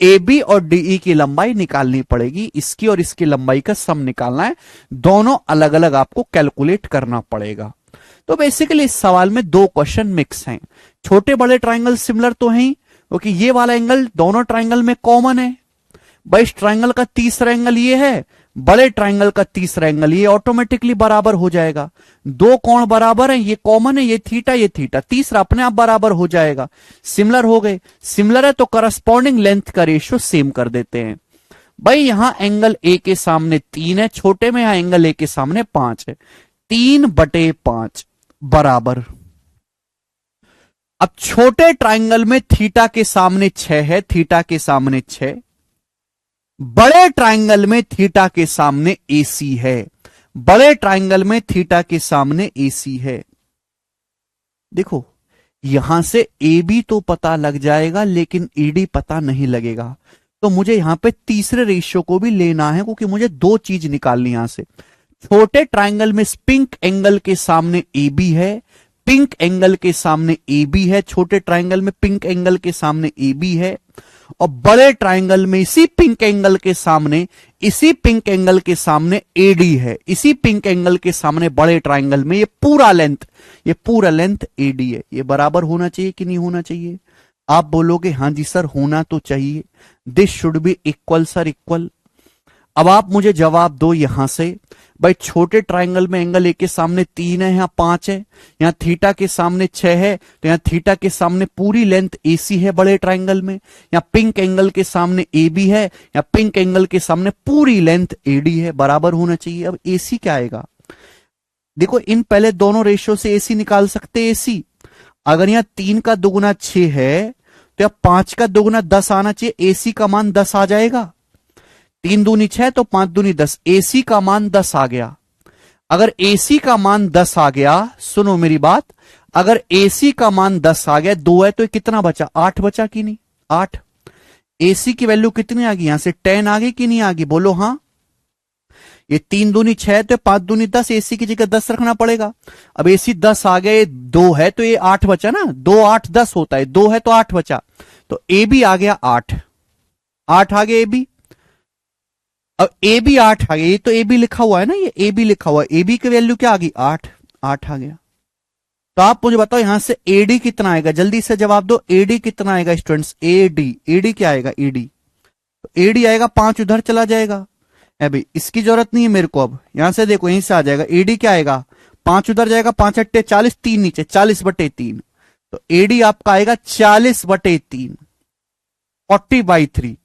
ए बी और डीई की लंबाई निकालनी पड़ेगी, इसकी और इसकी लंबाई का सम निकालना है, दोनों अलग अलग आपको कैलकुलेट करना पड़ेगा। तो बेसिकली इस सवाल में दो क्वेश्चन मिक्स हैं। छोटे बड़े ट्राइंगल सिमिलर तो हैं क्योंकि ये वाला एंगल दोनों ट्राइंगल में कॉमन है। भाई इस ट्राइंगल का तीसरा एंगल ये है, बड़े ट्राइंगल का तीसरा एंगल ये, ऑटोमेटिकली बराबर हो जाएगा। दो कोण बराबर है, ये कॉमन है, ये थीटा, तीसरा अपने आप बराबर हो जाएगा। सिमिलर हो गए, सिमिलर है तो करस्पॉन्डिंग लेंथ का रेशियो सेम कर देते हैं। भाई यहां एंगल ए के सामने 3 है, छोटे में यहां एंगल ए के सामने 5 है, 3/5 बराबर। अब छोटे ट्राइंगल में थीटा के सामने 6 है, थीटा के सामने 6, बड़े ट्राइंगल में थीटा के सामने एसी है, बड़े ट्राइंगल में थीटा के सामने एसी है। देखो यहां से ए बी तो पता लग जाएगा लेकिन ईडी पता नहीं लगेगा, तो मुझे यहां पे तीसरे रेशियो को भी लेना है क्योंकि मुझे दो चीज निकालनी यहां से। छोटे ट्राइंगल में पिंक एंगल के सामने ए बी है, पिंक एंगल के सामने ए बी है, छोटे ट्राइंगल में पिंक एंगल के सामने ए बी है, और बड़े ट्राइंगल में इसी पिंक एंगल के सामने, इसी पिंक एंगल के सामने एडी है, इसी पिंक एंगल के सामने बड़े ट्राइंगल में ये पूरा लेंथ एडी है। ये बराबर होना चाहिए कि नहीं होना चाहिए? आप बोलोगे हां जी सर होना तो चाहिए, this should be equal sir, equal. अब आप मुझे जवाब दो यहां से, भाई छोटे ट्राइंगल में एंगल ए के सामने 3 है, यहां 5 है, यहां थीटा के सामने 6 है, तो यहां थीटा के सामने पूरी लेंथ एसी है बड़े ट्राइंगल में, यहां पिंक एंगल के सामने ए बी है, या पिंक एंगल के सामने पूरी लेंथ एडी है, बराबर होना चाहिए। अब एसी क्या आएगा? देखो इन पहले दोनों रेशियो से एसी निकाल सकते हैं। एसी अगर यहां 3 का दुगुना 6 है तो यहां 5 का दुगुना 10 आना चाहिए, एसी का मान 10 आ जाएगा। 3 दूनी 6 तो 5 दूनी 10, एसी का मान 10 आ गया। अगर एसी का मान 10 आ गया, सुनो मेरी बात, अगर एसी का मान 10 आ गया, 2 है तो कितना बचा? 8 बचा कि नहीं? 8। एसी की वैल्यू कितनी आ गई? यहां से 10 आ गई कि नहीं आ गई? बोलो हां। ये 3 दूनी 6 तो 5 दूनी 10, एसी की जगह 10 रखना पड़ेगा। अब एसी 10 आ गए, 2 है तो ये 8 बचा ना, 2 8 10 होता है, 2 है तो 8 बचा, तो ए बी आ गया 8 आ गया ए बी। अब ए बी 8 आ गया, ये तो ए बी लिखा हुआ है ना, ये ए बी लिखा हुआ है, ए बी की वैल्यू क्या आ गई? 8 आ गया। तो आप मुझे बताओ यहां से एडी कितना आएगा? जल्दी से जवाब दो, एडी कितना आएगा स्टूडेंट्स? एडी क्या आएगा? एडी तो एडी आएगा 5 उधर चला जाएगा। अभी इसकी जरूरत नहीं है मेरे को, अब यहां से देखो यहीं से आ जाएगा। एडी क्या आएगा? 5 उधर जाएगा, 5 अट्टे 40, 3 नीचे, 40/3, तो एडी आपका आएगा 40/3, 40/3,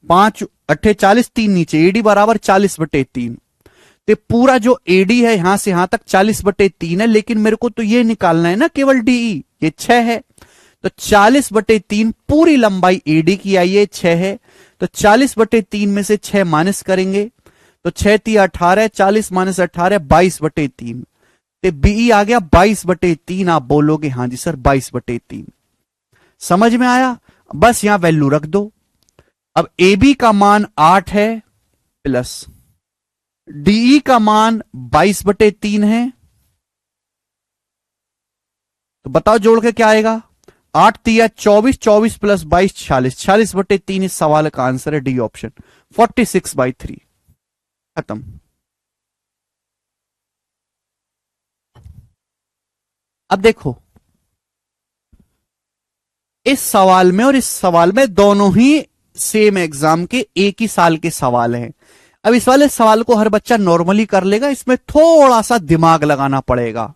5 अट्ठे 40, 3 नीचे, एडी बराबर 40/3। तो पूरा जो एडी है यहां से यहां तक 40/3 है, लेकिन मेरे को तो ये निकालना है ना केवल डीई, ये 6 है, तो 40/3 पूरी लंबाई एडी की आई है, 6 है, तो 40/3 में से 6 माइनस करेंगे तो 6 × 18, 40 - 18 22/3, तो बीई आ गया 22/3। आप बोलोगे हां जी सर 22/3। समझ में आया? बस यहां वैल्यू रख दो। अब ए बी का मान 8 है प्लस डीई का मान 22/3 है, तो बताओ जोड़ के क्या आएगा? 8 × 3 = 24, 24 + 22 = 46, 46/3 इस सवाल का आंसर है, डी ऑप्शन, 46/3। खत्म। अब देखो इस सवाल में और इस सवाल में दोनों ही सेम एग्जाम के एक ही साल के सवाल हैं। अब इस वाले सवाल को हर बच्चा नॉर्मली कर लेगा, इसमें थोड़ा सा दिमाग लगाना पड़ेगा,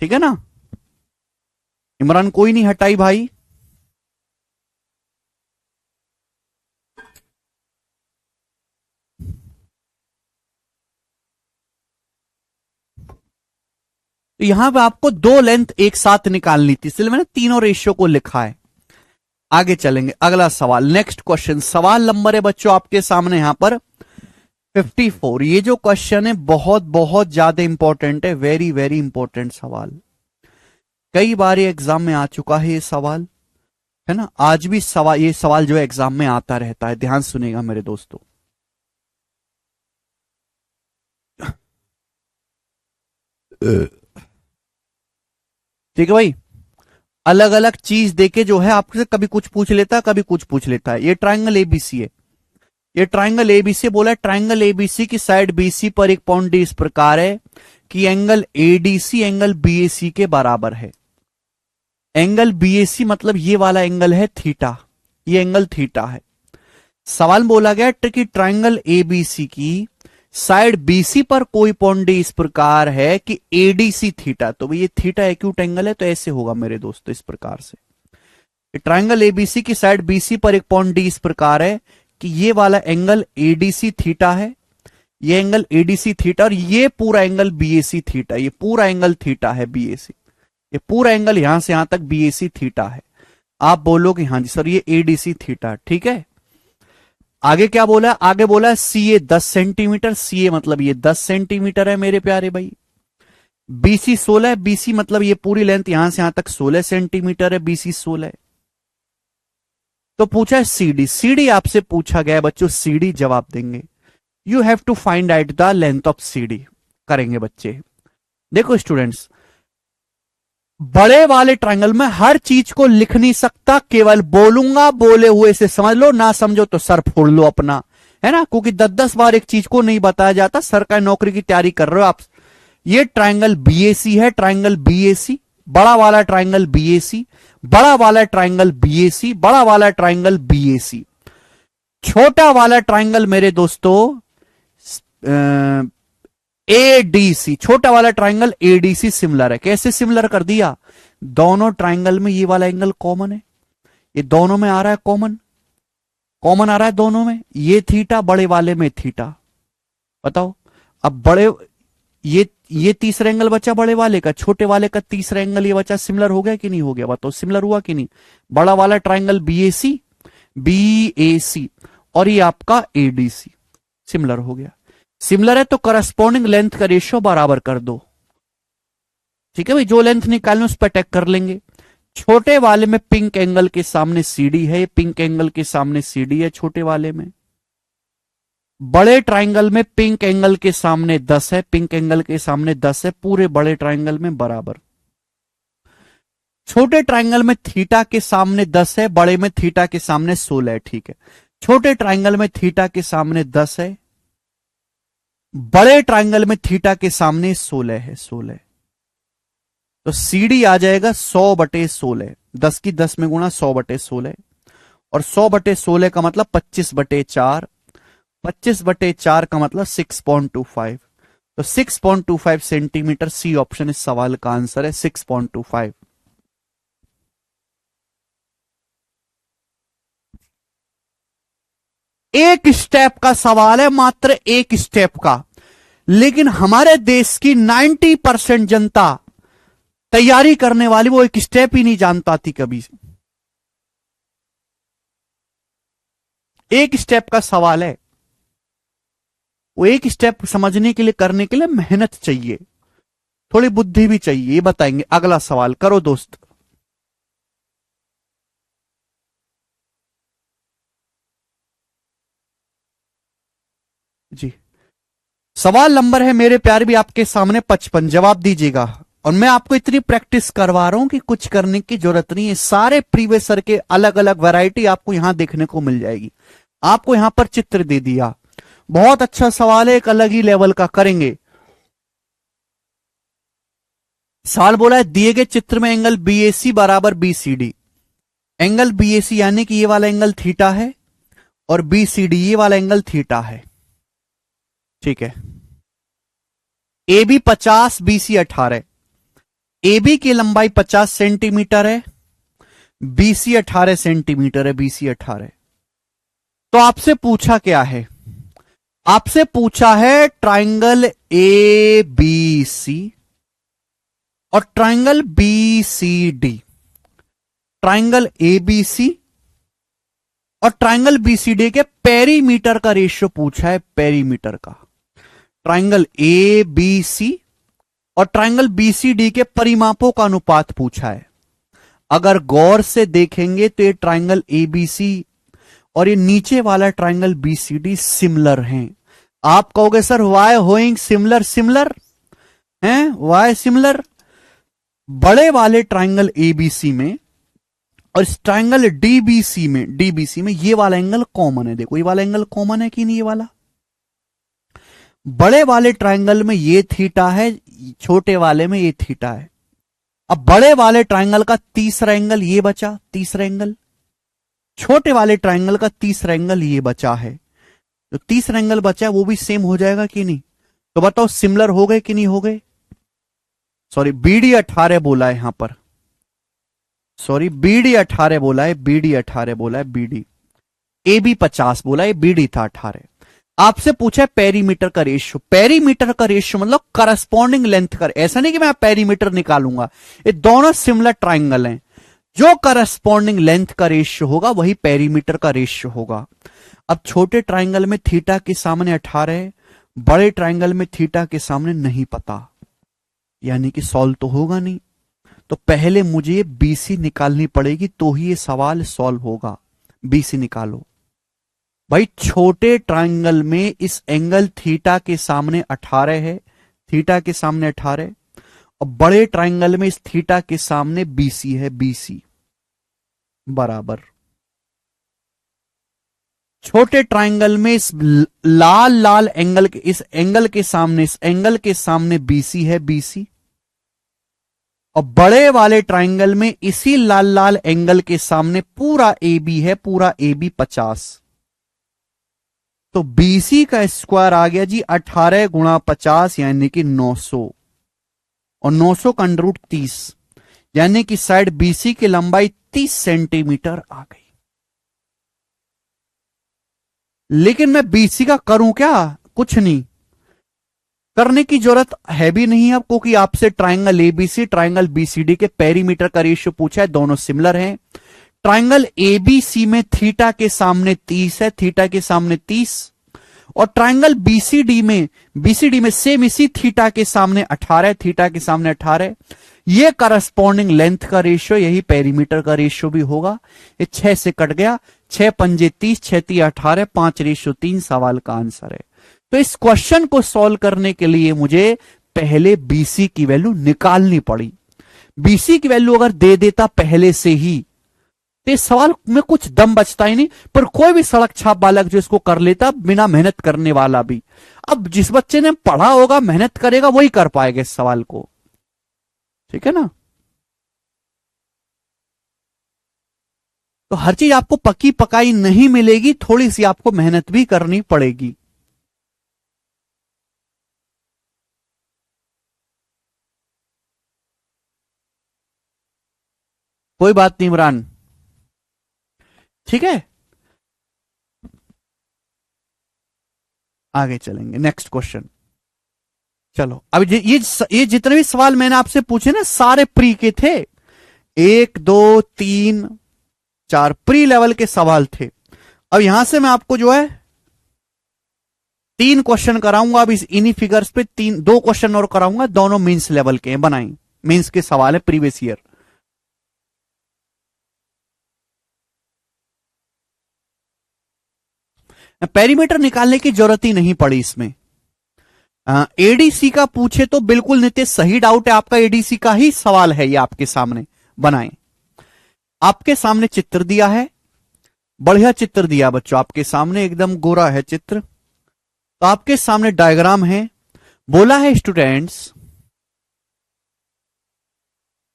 ठीक है ना। इमरान कोई नहीं हटाई भाई। तो यहां पे आपको दो लेंथ एक साथ निकालनी थी, इसलिए मैंने तीनों रेशियो को लिखा है। आगे चलेंगे, अगला सवाल, नेक्स्ट क्वेश्चन। सवाल नंबर है बच्चों आपके सामने यहां पर 54। ये जो क्वेश्चन है बहुत बहुत ज्यादा इंपॉर्टेंट है, वेरी वेरी इंपॉर्टेंट सवाल। कई बार ये एग्जाम में आ चुका है ये सवाल, है ना। आज भी सवाल, ये सवाल जो है एग्जाम में आता रहता है, ध्यान सुनेगा मेरे दोस्तों। ठीक है भाई, अलग अलग चीज देके जो है आपसे कभी कुछ पूछ लेता है, कभी कुछ पूछ लेता है। ये ट्राइंगल एबीसी है, ये ट्राइंगल एबीसी बोला है। ट्राइंगल एबीसी की साइड बीसी पर एक पॉइंट डी इस प्रकार है कि एंगल एडीसी एंगल बीएसी के बराबर है। एंगल बीएसी मतलब ये वाला एंगल है थीटा, ये एंगल थीटा है। सवाल बोला गया कि ट्राइंगल एबीसी की साइड बीसी पर कोई पॉइंट डी इस प्रकार है कि एडीसी थीटा। तो ये थीटा एक्यूट एंगल है, तो ऐसे होगा मेरे दोस्तों इस प्रकार से। ट्राइंगल एबीसी की साइड बीसी पर एक पॉइंट डी इस प्रकार है कि ये वाला एंगल एडीसी थीटा है, ये एंगल एडीसी थीटा, और ये पूरा एंगल बीएसी थीटा। ये पूरा एंगल थीटा है बीएसी, ये पूरा एंगल यहां से यहां तक बीएसी थीटा है। आप बोलोगे हाँ जी सर ये एडीसी थीटा, ठीक है। आगे क्या बोला, आगे बोला सीए 10 सेंटीमीटर, सीए मतलब ये 10 सेंटीमीटर है मेरे प्यारे भाई। बीसी 16 है, बीसी मतलब ये पूरी लेंथ यहां से यहां तक 16 सेंटीमीटर है, बीसी 16 है। तो पूछा है सीडी, सीडी आपसे पूछा गया है बच्चों, सीडी जवाब देंगे। You have to find out the length of CD, करेंगे बच्चे। देखो स्टूडेंट्स, बड़े वाले ट्रायंगल में हर चीज को लिख नहीं सकता, केवल बोलूंगा, बोले हुए से समझ लो, ना समझो तो सर फोड़ लो अपना, है ना। क्योंकि 10-10 बार एक चीज को नहीं बताया जाता। सरकारी नौकरी की तैयारी कर रहे हो आप, ये ट्रायंगल बीएसी है, ट्रायंगल बीएसी, बड़ा वाला ट्रायंगल बीएसी, बड़ा वाला ट्रायंगल बीएसी, बड़ा वाला ट्रायंगल बीएसी। छोटा वाला ट्रायंगल मेरे दोस्तों एडीसी, छोटा वाला ट्रायंगल एडीसी सिमिलर है। कैसे सिमिलर कर दिया, दोनों ट्रायंगल में ये वाला एंगल कॉमन है, ये दोनों में आ रहा है कॉमन, कॉमन आ रहा है दोनों में। ये थीटा, बड़े वाले में थीटा। बताओ अब बड़े, ये तीसरा एंगल बचा बड़े वाले का, छोटे वाले का तीसरा एंगल ये बचा, सिमिलर हो गया कि नहीं हो गया, बताओ सिमिलर हुआ कि नहीं। बड़ा वाला ट्रायंगल बीएसी, बीएसी, और ये आपका एडीसी सिमिलर हो गया। सिमिलर है तो करस्पॉन्डिंग लेंथ का रेशियो बराबर कर दो, ठीक है भाई। जो लेंथ निकालने उस पर अटैक कर लेंगे। छोटे वाले में पिंक एंगल के सामने सीडी है, पिंक एंगल के सामने सीडी है छोटे वाले में। बड़े ट्रायंगल में पिंक एंगल के सामने 10 है, पिंक एंगल के सामने 10 है, पूरे बड़े ट्रायंगल में बराबर। छोटे ट्रायंगल में थीटा के सामने 10 है, बड़े में थीटा के सामने 16 है, ठीक है। छोटे ट्रायंगल में थीटा के सामने 10 है, बड़े ट्रायंगल में थीटा के सामने 16 है, 16। तो सीडी आ जाएगा 100/16, 10 की 10 में गुणा 100/16, और 100/16 का मतलब 25/4, 25/4 का मतलब 6.25। तो 6.25 सेंटीमीटर, सी ऑप्शन इस सवाल का आंसर है, 6.25। एक स्टेप का सवाल है, मात्र एक स्टेप का, लेकिन हमारे देश की 90% जनता तैयारी करने वाली वो एक स्टेप ही नहीं जान पाती कभी। एक स्टेप का सवाल है, वो एक स्टेप समझने के लिए, करने के लिए मेहनत चाहिए, थोड़ी बुद्धि भी चाहिए, ये बताएंगे। अगला सवाल करो दोस्त। जी, सवाल नंबर है मेरे प्यारे भी आपके सामने 55, जवाब दीजिएगा। और मैं आपको इतनी प्रैक्टिस करवा रहा हूं कि कुछ करने की जरूरत नहीं है। सारे प्रीवियस ईयर के अलग अलग वैरायटी आपको यहां देखने को मिल जाएगी। आपको यहां पर चित्र दे दिया, बहुत अच्छा सवाल है, एक अलग ही लेवल का, करेंगे। सवाल बोला है दिए गए चित्र में एंगल बीएसी बराबर बीसीडी। एंगल बीएसी यानी कि ये वाला एंगल थीटा है, और बीसीडी ये वाला एंगल थीटा है। ठीक है, A B 50, B C 18। A B की लंबाई 50 सेंटीमीटर है, बी सी 18 सेंटीमीटर है, बी सी 18। तो आपसे पूछा क्या है? आपसे पूछा है ट्राइंगल ए बी सी और triangle B C D. Triangle A B C और ट्राइंगल बी सी डी के पेरीमीटर का रेशियो पूछा है, पेरीमीटर का। ट्राइंगल ए बी सी और ट्राइंगल बी सी डी के परिमापों का अनुपात पूछा है। अगर गौर से देखेंगे तो ये ट्राइंगल ए बी सी और ये नीचे वाला triangle B C D similar हैं। आप कहोगे सर वाई होइंग सिमिलर, सिमिलर हैं, वाई सिमिलर? बड़े वाले ट्राइंगल एबीसी में और इस ट्राइंगल डीबीसी में ये वाला एंगल कॉमन है। देखो ये वाला एंगल कॉमन है कि नहीं? ये वाला बड़े वाले ट्राइंगल में ये थीटा है, छोटे वाले में ये थीटा है। अब बड़े वाले ट्राइंगल का तीसरा एंगल ये बचा, तीसरा एंगल। छोटे वाले ट्राइंगल का तीसरा एंगल ये बचा है। जो तीसरा एंगल बचा है वो भी सेम हो जाएगा कि नहीं? तो बताओ सिमिलर हो गए कि नहीं हो गए? सॉरी, बीडी 18 बोला है यहां पर, सॉरी बीडी 18 बोला है, बीडी 18 बोला है, बीडी। ए बी 50 बोला है, बीडी था 18। आपसे पूछा है पेरीमीटर का रेशियो। पेरीमीटर का रेशियो मतलब करस्पॉन्डिंग लेंथ का। ऐसा नहीं कि मैं पेरीमीटर निकालूंगा, ये दोनों सिमिलर ट्राइंगल हैं। जो करस्पॉन्डिंग लेंथ का रेशियो होगा वही पेरीमीटर का रेशियो होगा। अब छोटे ट्राइंगल में थीटा के सामने 18 है, बड़े ट्राइंगल में थीटा के सामने नहीं पता, यानी कि सॉल्व तो होगा नहीं। तो पहले मुझे बीसी निकालनी पड़ेगी तो ही ये सवाल सॉल्व होगा। बीसी निकालो भाई। छोटे ट्राइंगल में इस एंगल थीटा के सामने 18 है, थीटा के सामने 18, और बड़े ट्राइंगल में इस थीटा के सामने बीसी है, बीसी बराबर। छोटे ट्राइंगल में इस लाल लाल एंगल के, इस एंगल के सामने, इस एंगल के सामने बीसी है, बीसी। और बड़े वाले ट्राइंगल में इसी लाल लाल एंगल के सामने पूरा ए बी है, पूरा ए बी 50। तो बीसी का स्क्वायर आ गया जी 18 गुणा 50 यानी कि 900, और 900 का अंडर रूट 30, यानी कि साइड बीसी की लंबाई 30 सेंटीमीटर आ गई। लेकिन मैं बीसी का करूं क्या? कुछ नहीं करने की जरूरत है भी नहीं अब, क्योंकि आपसे ट्राइंगल एबीसी, ट्राइंगल बीसीडी के पेरीमीटर का रेशियो पूछा है, दोनों सिमिलर हैं। ट्राइंगल एबीसी में थीटा के सामने 30 है, थीटा के सामने 30, और ट्राइंगल बीसीडी में सेम इसी थीटा के सामने 18, थीटा के सामने 18। ये करस्पॉन्डिंग लेंथ का रेशियो, यही पेरीमीटर का रेशियो भी होगा। ये 6 से कट गया, 6 पंजे 30, 6 3 18, 5:3 सवाल का आंसर है। तो इस क्वेश्चन को सॉल्व करने के लिए मुझे पहले बीसी की वैल्यू निकालनी पड़ी। बीसी की वैल्यू अगर दे देता पहले से ही तो इस सवाल में कुछ दम बचता ही नहीं। पर कोई भी सड़क छाप बालक जो इसको कर लेता, बिना मेहनत करने वाला भी। अब जिस बच्चे ने पढ़ा होगा, मेहनत करेगा, वही कर पाएगा इस सवाल को, ठीक है ना? तो हर चीज आपको पक्की पकाई नहीं मिलेगी, थोड़ी सी आपको मेहनत भी करनी पड़ेगी। कोई बात नहीं इमरान, ठीक है? आगे चलेंगे, नेक्स्ट क्वेश्चन। चलो अब ये जितने भी सवाल मैंने आपसे पूछे ना, सारे प्री के थे। 1 2 3 4 प्री लेवल के सवाल थे। अब यहां से मैं आपको जो है 3 क्वेश्चन कराऊंगा। अब इस इन्हीं फिगर्स पे 2 क्वेश्चन और कराऊंगा, दोनों मींस लेवल के हैं, बनाई मींस के सवाल है, प्रीवियस ईयर। पेरीमीटर निकालने की जरूरत ही नहीं पड़ी इसमें। एडीसी का पूछे तो बिल्कुल नितेश सही डाउट है आपका, एडीसी का ही सवाल है ये आपके सामने। बनाएं, आपके सामने चित्र दिया है, बढ़िया चित्र दिया बच्चों आपके सामने, एकदम गोरा है चित्र। तो आपके सामने डायग्राम है। बोला है स्टूडेंट्स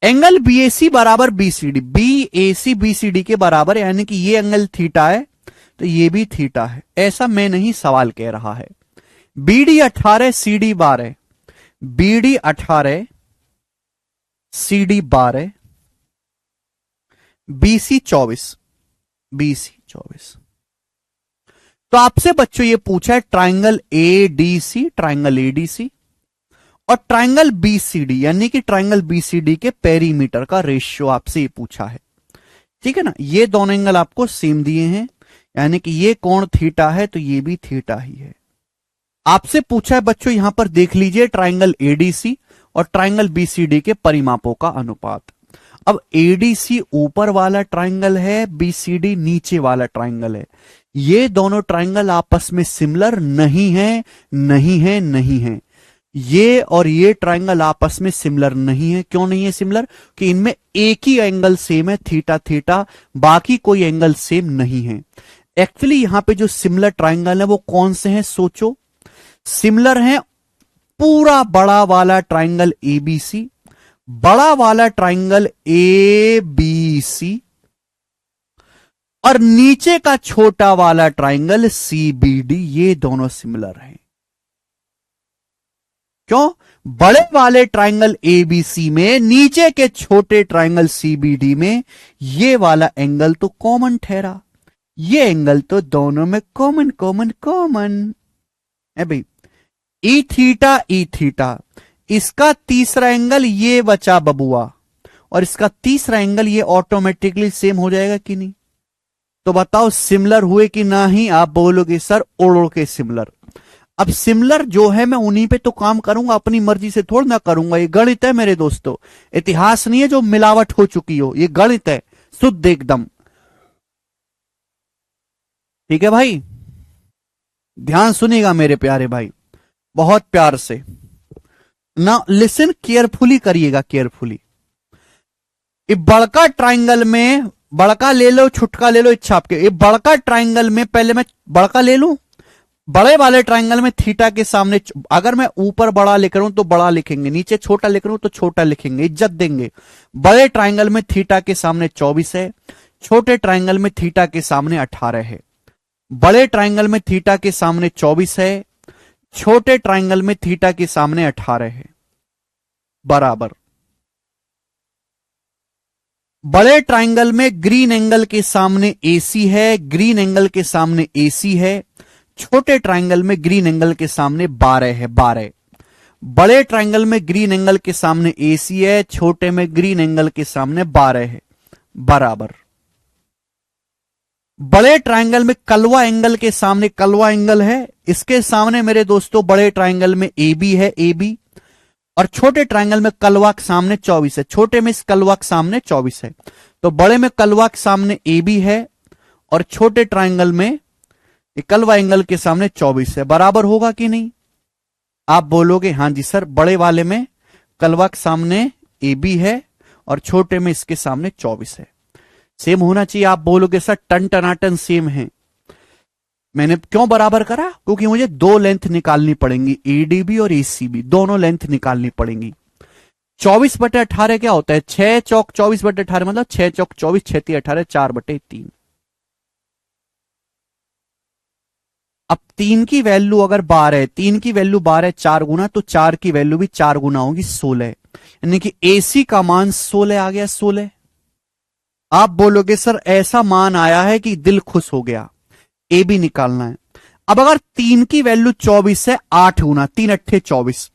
एंगल बीएसी बराबर बीसीडी, बीएसी बीसीडी के बराबर, यानी कि ये एंगल थीटा है तो ये भी थीटा है। ऐसा मैं नहीं, सवाल कह रहा है। BD 18, CD 12, BD 18, CD 12, BC 24, BC 24। तो आपसे बच्चों ये पूछा है ट्राइंगल ADC, ट्राइंगल ADC और ट्राइंगल BCD, यानी कि ट्राइंगल BCD के पेरीमीटर का रेशियो आपसे ये पूछा है। ठीक है ना, ये दोनों एंगल आपको सेम दिए हैं, यानी कि ये कोण थीटा है तो ये भी थीटा ही है। आपसे पूछा है बच्चों, यहां पर देख लीजिए ट्राइंगल ADC और ट्राइंगल BCD के परिमापों का अनुपात। अब ADC ऊपर वाला ट्राइंगल है, BCD नीचे वाला ट्राइंगल है। ये दोनों ट्राइंगल आपस में सिमिलर नहीं है, नहीं है, नहीं है। ये और ये ट्राइंगल आपस में सिमिलर नहीं है। क्यों नहीं है सिमिलर? कि इनमें एक ही एंगल सेम है, थीटा थीटा, बाकी कोई एंगल सेम नहीं है। एक्चुअली यहां पे जो सिमिलर ट्राइंगल है वो कौन से हैं सोचो। सिमिलर है पूरा बड़ा वाला ट्राइंगल ABC, बड़ा वाला ट्राइंगल ABC और नीचे का छोटा वाला ट्राइंगल CBD, ये दोनों सिमिलर हैं। क्यों? बड़े वाले ट्राइंगल ABC में नीचे के छोटे ट्राइंगल CBD में ये वाला एंगल तो कॉमन ठहरा, ये एंगल तो दोनों में कॉमन कॉमन कॉमन है भाई। ई थीटा, इसका तीसरा एंगल ये बचा बबुआ, और इसका तीसरा एंगल ये ऑटोमेटिकली सेम हो जाएगा कि नहीं? तो बताओ सिमिलर हुए कि नहीं? आप बोलोगे सर ओढ़ के सिमिलर। अब सिमिलर जो है मैं उन्हीं पे तो काम करूंगा, अपनी मर्जी से थोड़ा ना करूंगा। ये गणित है मेरे दोस्तों, इतिहास नहीं है जो मिलावट हो चुकी हो, ये गणित है शुद्ध एकदम। ठीक है भाई, ध्यान सुनिएगा मेरे प्यारे भाई, बहुत प्यार से ना, लिसन केयरफुली करिएगा, केयरफुली। बड़का ट्राइंगल में, बड़का ले लो छुटका ले लो, इच्छा आपके। ये बड़का ट्राइंगल में पहले मैं बड़का ले लूं, बड़े वाले ट्राइंगल में थीटा के सामने, अगर मैं ऊपर बड़ा लिख रहा हूं तो बड़ा लिखेंगे, नीचे छोटा लिख रहा हूं तो छोटा लिखेंगे, इज्जत देंगे। बड़े ट्राइंगल में थीटा के सामने 24 है, छोटे ट्राइंगल में थीटा के सामने 18 है। बड़े ट्राइंगल में थीटा के सामने 24 है, छोटे ट्राइंगल में थीटा के सामने 18 है, बराबर। बड़े ट्राइंगल में ग्रीन एंगल के सामने AC है, ग्रीन एंगल के सामने AC है। छोटे ट्राइंगल में ग्रीन एंगल के सामने 12 है, 12। बड़े ट्राइंगल में ग्रीन एंगल के सामने AC है, छोटे में ग्रीन एंगल के सामने 12 है, बराबर। बड़े ट्राइंगल में कलवा एंगल के सामने कलवा एंगल है, इसके सामने मेरे दोस्तों बड़े ट्राइंगल में AB है, AB। और छोटे ट्राइंगल में कलवा के सामने 24 है, छोटे में इस कलवा के सामने 24 है। तो बड़े में कलवा के सामने AB है और छोटे ट्राइंगल में कलवा एंगल के सामने 24 है, बराबर होगा कि नहीं? आप बोलोगे हां जी सर, बड़े वाले में कलवा के सामने AB है और छोटे में इसके सामने 24 है, सेम होना चाहिए। आप बोलोगे सर टन टनाटन सेम है। मैंने क्यों बराबर करा? क्योंकि मुझे दो लेंथ निकालनी पड़ेंगी, ADB और ACB, दोनों लेंथ निकालनी पड़ेंगी। 24/18 क्या होता है? 6 चौक 24/18 मतलब 6 चौक 24, 6 × 18, 4/3। अब 3 की वैल्यू अगर 12 है, 3 की वैल्यू 12 है 4 गुना, तो 4 की वैल्यू भी 4 गुना होगी 16, यानी कि AC का मान 16 आ गया, 16। आप बोलोगे सर ऐसा मान आया है कि दिल खुश हो गया, AB निकालना है। अब अगर 3 की वैल्यू 24 है, 8 गुना, 3 अट्ठे 24,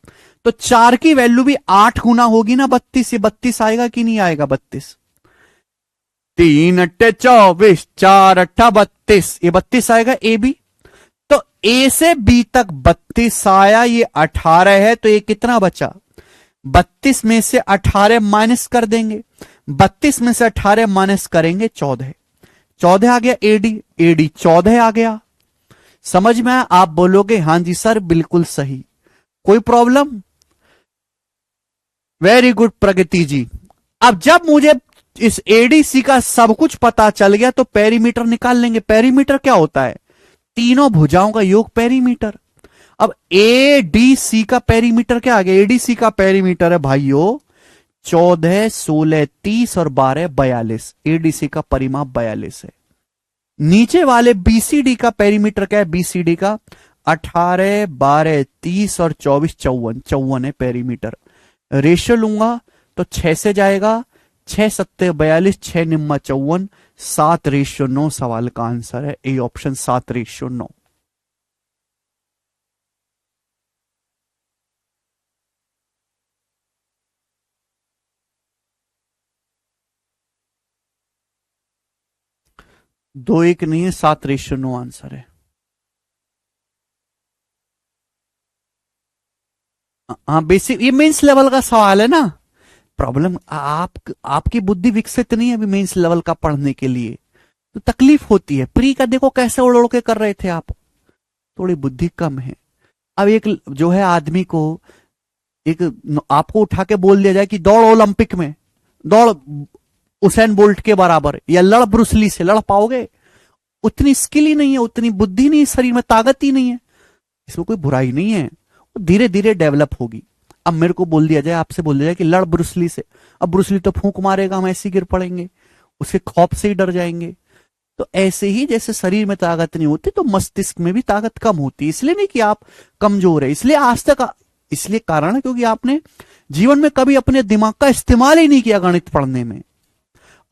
तो 4 की वैल्यू भी 8 गुना होगी ना, 32। ये 32 आएगा कि नहीं आएगा? 32, 3 अट्ठे 24, 4 अट्ठा 32, ये 32 आएगा AB। तो A से B तक 32 आया, ये 18 है, तो ये कितना बचा? 32 में से 18 माइनस कर देंगे, 32 में से 18 माइनस करेंगे 14, 14 आ गया AD 14 आ गया। समझ में? आप बोलोगे हां जी सर बिल्कुल सही, कोई प्रॉब्लम? वेरी गुड प्रगति जी। अब जब मुझे इस ADC का सब कुछ पता चल गया तो पेरीमीटर निकाल लेंगे। पेरीमीटर क्या होता है? तीनों भुजाओं का योग पेरीमीटर। अब ADC का पेरीमीटर क्या आ गया? ADC का पेरीमीटर है भाइयों 14, 16, 30 और 12, 42। ADC का परिमाप 42 है। नीचे वाले BCD का पेरीमीटर क्या है? BCD का 18, 12, 30 और 24, 54, 54 है पेरीमीटर। रेशियो लूंगा तो 6 से जाएगा, 6 सत्ते 42, 6 निम्मा 54, 7:9 सवाल का आंसर है ए ऑप्शन, 7:9। दो एक नहीं है, 7:9 आंसर है। हाँ बेसिक, ये मेंस लेवल का सवाल है ना। प्रॉब्लम आपकी बुद्धि विकसित नहीं है अभी मेंस लेवल का पढ़ने के लिए, तो तकलीफ होती है। प्री का देखो कैसे उड़ उड़ के कर रहे थे आप, थोड़ी बुद्धि कम है। अब एक जो है आदमी को, एक आपको उठा के बोल दिया जाए कि दौड़ ओलंपिक में, दौड़ उसेन बोल्ट के बराबर, या लड़ ब्रूसली से, लड़ पाओगे? उतनी स्किल ही नहीं है, उतनी बुद्धि नहीं है, शरीर में ताकत ही नहीं है। इसमें कोई बुराई नहीं है, धीरे धीरे डेवलप होगी। अब मेरे को बोल दिया जाए, आपसे बोल दिया जाए कि लड़ ब्रूसली से, अब ब्रूसली तो फूंक मारेगा, हम ऐसे गिर पड़ेंगे, उसके खौफ से ही डर जाएंगे। तो ऐसे ही जैसे शरीर में ताकत नहीं होती, तो मस्तिष्क में भी ताकत कम होती। इसलिए नहीं कि आप कमजोर है, इसलिए आज तक, इसलिए कारण है क्योंकि आपने जीवन में कभी अपने दिमाग का इस्तेमाल ही नहीं किया गणित पढ़ने में।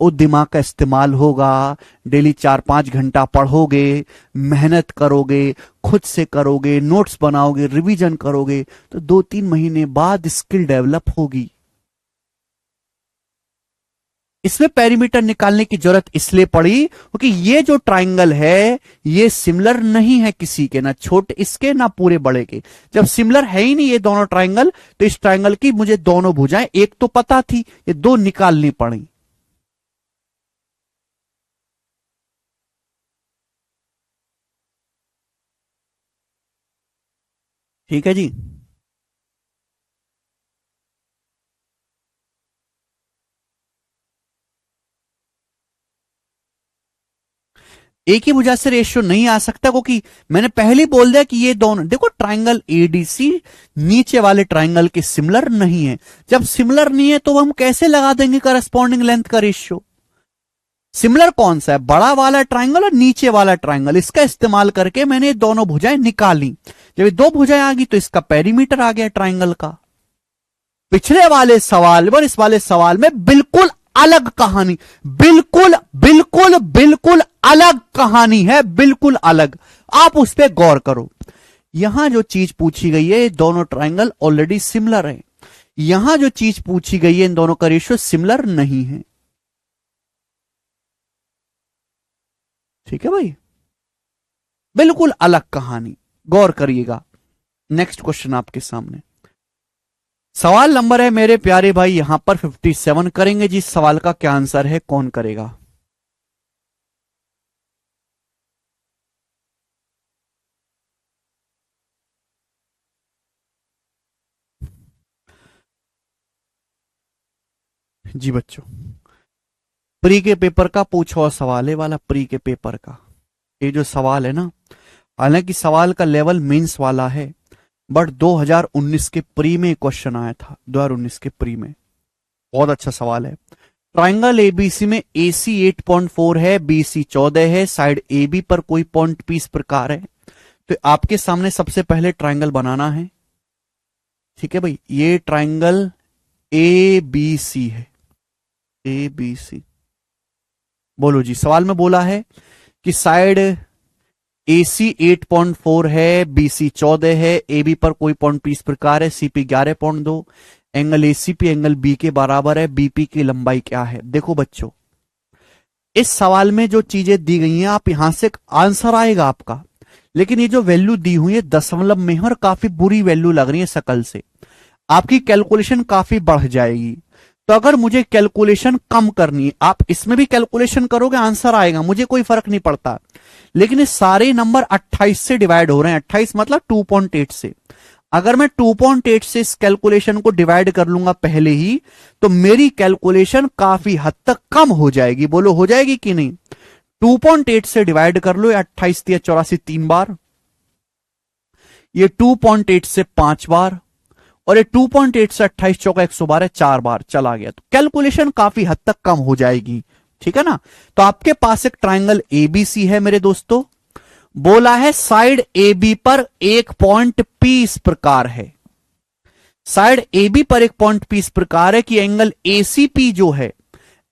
वो दिमाग का इस्तेमाल होगा, डेली 4-5 घंटा पढ़ोगे, मेहनत करोगे, खुद से करोगे, नोट्स बनाओगे, रिवीजन करोगे, तो 2-3 महीने बाद स्किल डेवलप होगी। इसमें पेरीमीटर निकालने की जरूरत इसलिए पड़ी क्योंकि ये जो ट्राइंगल है ये सिमिलर नहीं है किसी के, ना छोटे इसके ना पूरे बड़े के। जब सिमिलर है ही नहीं ये दोनों ट्राइंगल, तो इस ट्राइंगल की मुझे दोनों भुजाएं, एक तो पता थी, ये दो निकालनी पड़ी। ठीक है जी। एक ही भुजा से रेशियो नहीं आ सकता, क्योंकि मैंने पहले ही बोल दिया कि ये दोनों, देखो ट्राइंगल एडीसी नीचे वाले ट्राइंगल के सिमिलर नहीं है। जब सिमिलर नहीं है तो हम कैसे लगा देंगे करस्पॉन्डिंग लेंथ का रेशियो? सिमिलर कौन सा है, बड़ा वाला ट्राइंगल और नीचे वाला ट्राइंगल, इसका इस्तेमाल करके मैंने ये दोनों भुजाएं निकाली। जब ये दो भुजाएं आ गई तो इसका पेरीमीटर आ गया ट्राइंगल का। पिछले वाले सवाल और इस वाले सवाल में बिल्कुल अलग कहानी, बिल्कुल बिल्कुल बिल्कुल अलग कहानी है, बिल्कुल अलग। आप उस पर गौर करो। यहां जो चीज पूछी गई है, दोनों ट्राइंगल ऑलरेडी सिमिलर है। यहां जो चीज पूछी गई है, इन दोनों का रेशियो सिमिलर नहीं है। ठीक है भाई, बिल्कुल अलग कहानी, गौर करिएगा। नेक्स्ट क्वेश्चन आपके सामने, सवाल नंबर है मेरे प्यारे भाई यहां पर 57 करेंगे। जिस सवाल का क्या आंसर है, कौन करेगा? जी बच्चों, प्री के पेपर का पूछा हुआ सवाल है वाला, प्री के पेपर का ये जो सवाल है ना, हालांकि सवाल का लेवल मेंस वाला है, बट 2019 के प्री में क्वेश्चन आया था। 2019 के प्री में बहुत अच्छा सवाल है। ट्राइंगल एबीसी में एसी 8.4 है, बीसी 14 है, साइड एबी पर कोई पॉइंट पी इस प्रकार है। तो आपके सामने सबसे पहले ट्राइंगल बनाना है। ठीक है भाई, ये ट्राइंगल ए बी सी है, ए बी सी। बोलो जी, सवाल में बोला है कि साइड AC 8.4 है, BC 14 है, AB पर कोई पॉइंट पी इस प्रकार है, CP 11.2, angle ACP angle B के बराबर है, BP की लंबाई क्या है? देखो बच्चों, इस सवाल में जो चीजें दी गई हैं, आप यहां से आंसर आएगा आपका, लेकिन ये जो वैल्यू दी हुई है दशमलव में है और काफी बुरी वैल्यू लग रही है शकल से, आपकी कैलकुलेशन काफी बढ़ जाएगी। तो अगर मुझे कैलकुलेशन कम करनी है, आप इसमें भी कैलकुलेशन करोगे, आंसर आएगा, मुझे कोई फर्क नहीं पड़ता। लेकिन ये सारे नंबर 28 से डिवाइड हो रहे हैं, 28 मतलब 2.8 से। अगर मैं 2.8 से इस कैलकुलेशन को डिवाइड कर लूंगा पहले ही, तो मेरी कैलकुलेशन काफी हद तक कम हो जाएगी। बोलो हो जाएगी कि नहीं? 2.8 से डिवाइड कर लो, 28 या 84 3 बार, ये 2.8 से 5 बार, और ये 2.8 से 28 चौका 112 4 बार चला गया, तो कैलकुलेशन काफी हद तक कम हो जाएगी। ठीक है ना? तो आपके पास एक ट्राइंगल एबीसी है मेरे दोस्तों, बोला है साइड ए बी पर एक पॉइंट पी इस प्रकार है, साइड ए बी पर एक पॉइंट पी इस प्रकार है कि एंगल एसीपी जो है,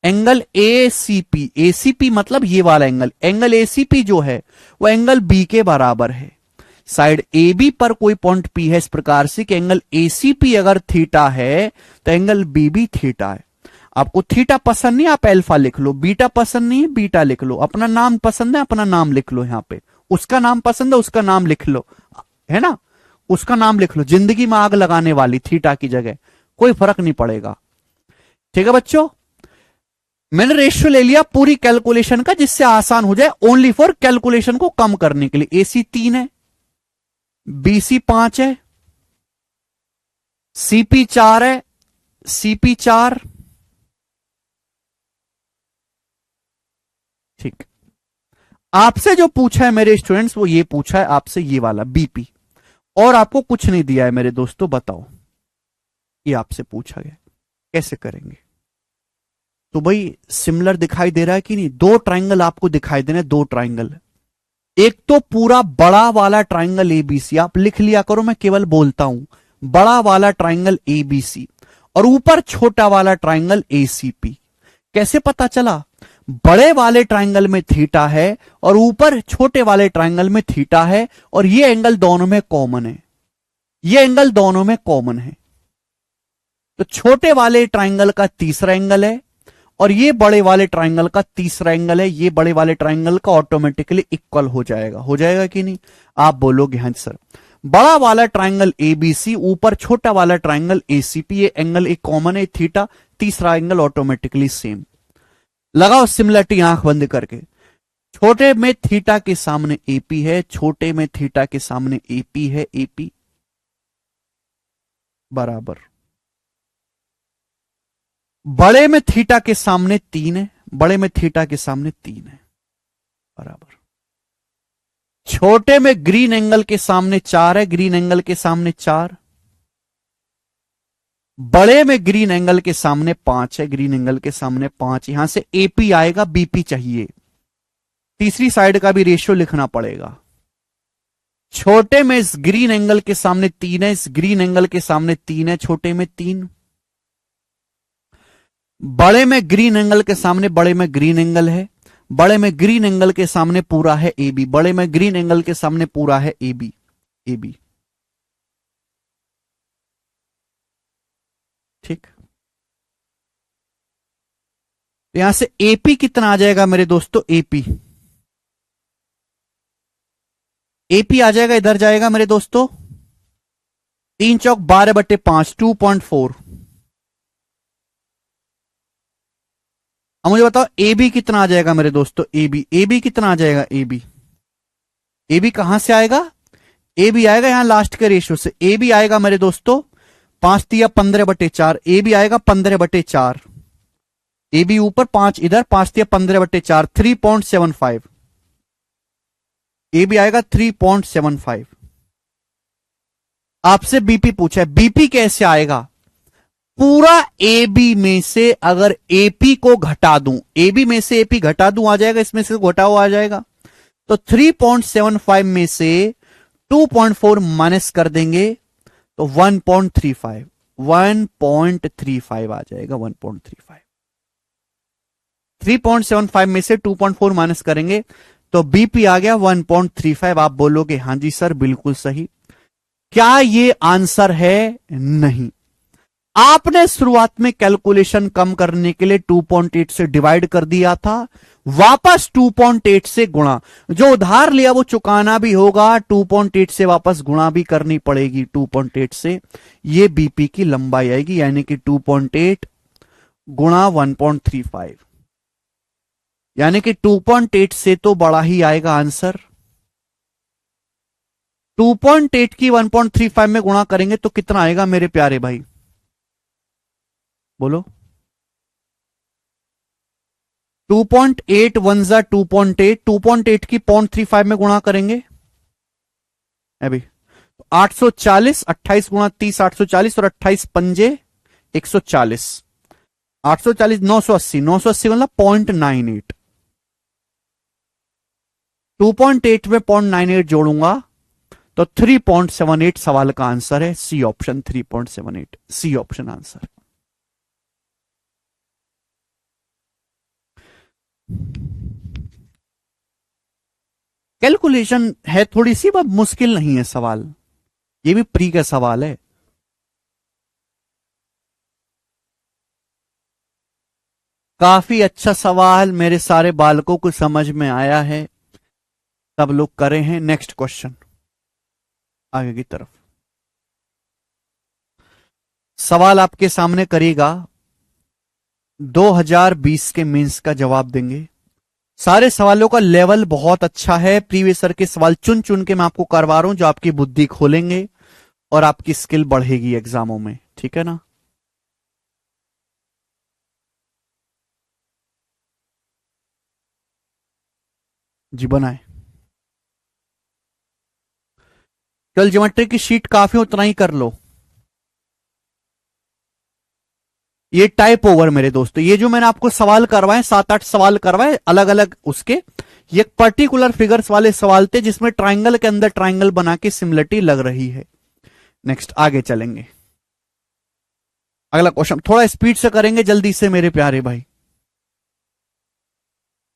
एंगल एसीपी, एसीपी मतलब ये वाला एंगल, एंगल एसीपी जो है वो एंगल बी के बराबर है। साइड ए बी पर कोई पॉइंट पी है इस प्रकार से कि एंगल एसीपी अगर थीटा है तो एंगल बी भी थीटा है। आपको थीटा पसंद नहीं, आप अल्फा लिख लो, बीटा पसंद नहीं है, बीटा लिख लो, अपना नाम पसंद है, अपना नाम लिख लो, यहां पे उसका नाम पसंद है, उसका नाम लिख लो, है ना, उसका नाम लिख लो, जिंदगी में आग लगाने वाली थीटा की जगह, कोई फर्क नहीं पड़ेगा। ठीक है बच्चों, मैंने रेशियो ले लिया पूरी कैलकुलेशन का जिससे आसान हो जाए, ओनली फॉर कैलकुलेशन को कम करने के लिए। एसी 3 है, बीसी 5 है, सीपी 4 है, सीपी 4, ठीक। आपसे जो पूछा है मेरे स्टूडेंट्स वो ये पूछा है आपसे ये वाला बीपी, और आपको कुछ नहीं दिया है मेरे दोस्तों, बताओ ये आपसे पूछा गया, कैसे करेंगे? तो भाई सिमिलर दिखाई दे रहा है कि नहीं? दो ट्राइंगल आपको दिखाई दे रहे हैं, दो ट्राइंगल, एक तो पूरा बड़ा वाला ट्राइंगल एबीसी, आप लिख लिया करो, मैं केवल बोलता हूं, बड़ा वाला ट्राइंगल एबीसी, और ऊपर छोटा वाला ट्राइंगल एसीपी। कैसे पता चला? बड़े वाले ट्राइंगल में थीटा है और ऊपर छोटे वाले ट्राइंगल में थीटा है, और ये एंगल दोनों में कॉमन है, ये एंगल दोनों में कॉमन है। तो छोटे वाले ट्राइंगल का तीसरा एंगल है और ये बड़े वाले ट्राइंगल का तीसरा एंगल है, ये बड़े वाले ट्राइंगल का ऑटोमेटिकली इक्वल हो जाएगा। हो जाएगा कि नहीं? आप बोलोगे हाँ सर। बड़ा वाला ट्राइंगल एबीसी, ऊपर छोटा वाला ट्राइंगल एसीपी, ये एंगल एक कॉमन है थीटा, तीसरा एंगल ऑटोमेटिकली सेम। लगाओ सिमिलरिटी आंख बंद करके। छोटे में थीटा के सामने एपी है, छोटे में थीटा के सामने एपी है, एपी बराबर, बड़े में थीटा के सामने 3 है, बड़े में थीटा के सामने 3 है, बराबर। छोटे में ग्रीन एंगल के सामने 4 है, ग्रीन एंगल के सामने 4, बड़े में ग्रीन एंगल के सामने 5 है, ग्रीन एंगल के सामने 5। यहां से एपी आएगा, बीपी चाहिए, तीसरी साइड का भी रेशियो लिखना पड़ेगा। छोटे में इस ग्रीन एंगल के सामने 3 है, इस ग्रीन एंगल के सामने 3 है, छोटे में 3। बड़े में ग्रीन एंगल के सामने, बड़े में ग्रीन एंगल है, बड़े में ग्रीन एंगल के सामने पूरा है एबी, बड़े में ग्रीन एंगल के सामने पूरा है एबी, एबी, ठीक। यहां से एपी कितना आ जाएगा मेरे दोस्तों? एपी, एपी आ जाएगा, इधर जाएगा मेरे दोस्तों 3 चौक 12/5, 2.4। अब मुझे बताओ एबी कितना आ जाएगा मेरे दोस्तों? एबी, एबी कितना आ जाएगा? एबी, एबी कहां से आएगा? एबी आएगा यहां लास्ट के रेशियो से, एबी आएगा मेरे दोस्तों 5 तिया 15/4, एबी आएगा 15/4, एबी ऊपर 5 इधर, 5 तिया 15/4, 3.75, एबी आएगा 3.75। आपसे बीपी पूछा है, बीपी कैसे आएगा? पूरा एबी में से अगर एपी को घटा दूं, एबी में से एपी घटा दूं, आ जाएगा, इसमें से घटा हुआ आ जाएगा, तो 3.75 में से 2.4 माइनस कर देंगे तो 1.35, 1.35 आ जाएगा, 1.35। 3.75 में से 2.4 माइनस करेंगे तो बीपी आ गया 1.35। आप बोलोगे हां जी सर बिल्कुल सही। क्या ये आंसर है? नहीं। आपने शुरुआत में कैलकुलेशन कम करने के लिए 2.8 से डिवाइड कर दिया था, वापस 2.8 से गुणा, जो उधार लिया वो चुकाना भी होगा, 2.8 से वापस गुणा भी करनी पड़ेगी, 2.8 से ये बीपी की लंबाई आएगी, यानी कि 2.8 गुणा 1.35, यानी कि 2.8 से तो बड़ा ही आएगा आंसर। 2.8 की 1.35 में गुणा करेंगे तो कितना आएगा मेरे प्यारे भाई? बोलो। 2.8 1 जा 2.8, 2.8 की 0.35 में गुणा करेंगे अभी 840, 28 गुणा 30 840, और 28 पंजे 140, 840 980, 980 मतलब 0.98। 2.8 में 0.98 जोड़ूंगा तो 3.78 सवाल का आंसर है। C option 3.78, C option answer. Calculation है थोड़ी सी, but मुश्किल नहीं है सवाल, ये भी प्री का सवाल है। काफी अच्छा सवाल, मेरे सारे बालकों को समझ में आया है, सब लोग करे हैं। नेक्स्ट क्वेश्चन, आगे की तरफ सवाल आपके सामने करेगा, 2020 के मेंस का जवाब देंगे। सारे सवालों का लेवल बहुत अच्छा है, प्रीवियस ईयर के सवाल चुन चुन के मैं आपको करवा रहा हूं, जो आपकी बुद्धि खोलेंगे और आपकी स्किल बढ़ेगी एग्जामों में, ठीक है ना। जी बनाए। कल ज्योमेट्री की शीट काफी, उतना ही कर लो। ये टाइप ओवर मेरे दोस्तों, ये जो मैंने आपको सवाल करवाए, 7-8 सवाल करवाए अलग अलग उसके, ये एक पर्टिकुलर फिगर्स वाले सवाल थे जिसमें ट्राइंगल के अंदर ट्राइंगल बना के सिमिलरिटी लग रही है। नेक्स्ट आगे चलेंगे, अगला क्वेश्चन थोड़ा स्पीड से करेंगे, जल्दी से मेरे प्यारे भाई।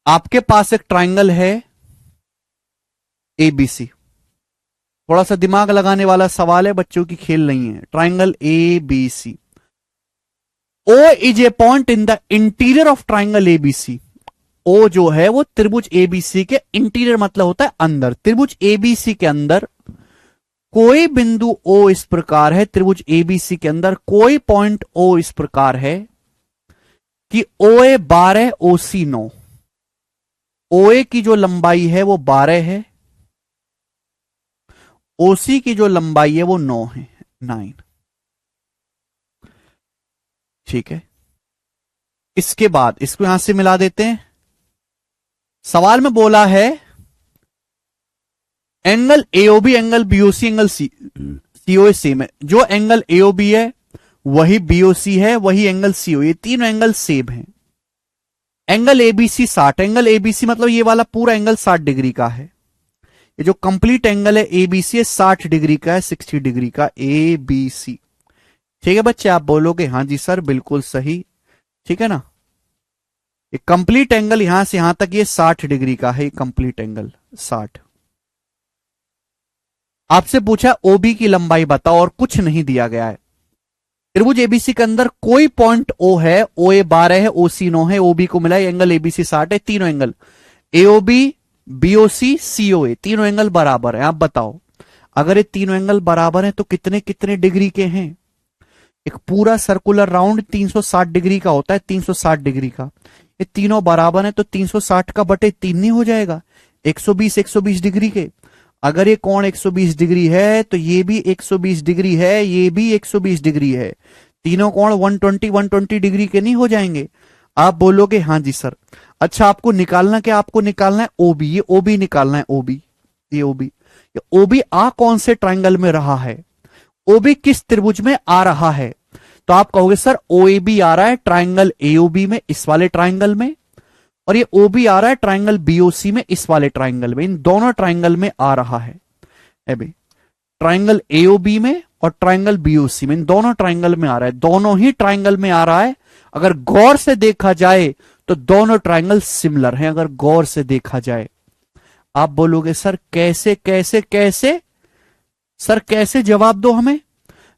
आपके पास एक ट्राइंगल है एबीसी, थोड़ा सा दिमाग लगाने वाला सवाल है, बच्चों की खेल नहीं है। Triangle ABC, O is a point in the interior of triangle ABC. O जो है वो त्रिभुज एबीसी के इंटीरियर मतलब होता है अंदर। त्रिभुज एबीसी के अंदर कोई बिंदु O इस प्रकार है, त्रिभुज एबीसी के अंदर कोई पॉइंट O इस प्रकार है कि OA 12, OC 9। OA की जो लंबाई है वो 12 है, OC की जो लंबाई है वो 9 है, 9। ठीक है, इसके बाद इसको यहां से मिला देते हैं। सवाल में बोला है angle AOB, angle BOC, angle COA same है। जो एंगल एओबी है वही बीओसी है, वही एंगल सीओ, ये तीनों एंगल सेम है। एंगल एबीसी 60, एंगल एबीसी मतलब ये वाला पूरा एंगल 60 डिग्री का है। ये जो कंप्लीट एंगल है एबीसी 60 डिग्री का है, 60 डिग्री का एबीसी। ठीक है बच्चे, आप बोलोगे हाँ जी सर बिल्कुल सही, ठीक है ना। ये कंप्लीट एंगल यहां से यहां तक ये 60 डिग्री का है, कंप्लीट एंगल 60। आपसे पूछा ओबी की लंबाई बताओ और कुछ नहीं दिया गया है। त्रिभुज एबीसी के अंदर कोई पॉइंट ओ है, ओ ए 12 है, ओ सी 9 है, ओबी को मिला एंगल एबीसी 60 है। तीनों एंगल एओबी, बीओसी, सीओए तीनों एंगल बराबर है। आप बताओ अगर ये तीनों एंगल बराबर हैं तो कितने कितने डिग्री के हैं। एक पूरा सर्कुलर राउंड 360 डिग्री का होता है, 360 डिग्री का। ये तीनों बराबर हैं तो 360 का बटे 3 नहीं हो जाएगा, 120 120 डिग्री के। अगर ये कोण 120 डिग्री है तो ये भी 120 डिग्री है, ये भी 120 डिग्री है। तीनों कोण 120 डिग्री के नहीं हो जाएंगे। आप बोलोगे हाँ जी सर। अच्छा आपको निकालना क्या, आपको निकालना है ओबी, ये ओबी निकालना है, ओबी, ये ओबी। ये ओबी आ कौन से ट्राइंगल में रहा है, ओबी किस त्रिभुज में आ रहा है। तो आप कहोगे सर ओएबी आ रहा है ट्राइंगल एओबी में, इस वाले ट्राइंगल में, और ये ओबी आ रहा है ट्राइंगल बीओसी में, इस वाले ट्राइंगल में। इन दोनों ट्राइंगल में आ रहा है भाई, ट्राइंगल एओबी में और ट्राइंगल बीओसी में, इन दोनों ट्राइंगल में आ रहा है, दोनों ही ट्राइंगल में आ रहा है। अगर गौर से देखा जाए तो दोनों ट्राइंगल सिमिलर हैं, अगर गौर से देखा जाए। आप बोलोगे सर कैसे कैसे कैसे, सर कैसे, जवाब दो हमें।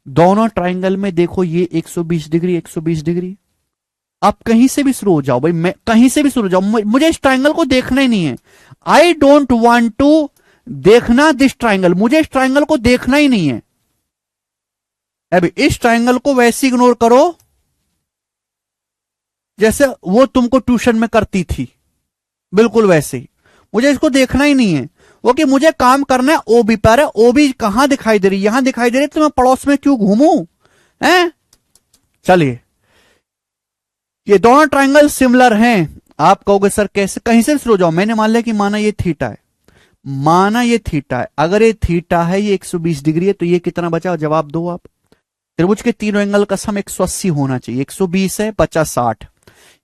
दोनों ट्राइंगल में देखो ये 120 डिग्री 120 डिग्री। आप कहीं से भी शुरू हो जाओ भाई, मैं कहीं से भी शुरू हो जाओ, मुझे इस ट्राइंगल को देखना ही नहीं है। आई डोंट वांट टू देखना दिस ट्राइंगल, मुझे इस ट्राइंगल को देखना ही नहीं है। अभी इस ट्राइंगल को वैसे इग्नोर करो जैसे वो तुमको ट्यूशन में करती थी, बिल्कुल वैसे ही। मुझे इसको देखना ही नहीं है। वो कि मुझे काम करना है ओबी पर, ओबी कहां दिखाई दे रही, यहां दिखाई दे रही, तो मैं पड़ोस में क्यों घूमूं हैं। चलिए ये दोनों ट्राइंगल सिमिलर हैं। आप कहोगे सर कैसे, कहीं से शुरू हो जाओ। मैंने मान लिया कि माना ये थीटा है, माना ये थीटा है। अगर ये थीटा है, ये 120 डिग्री है, तो ये कितना बचा, जवाब दो आप। त्रिभुज के तीनों एंगल का सम 180 होना चाहिए। 120 है बचा 60,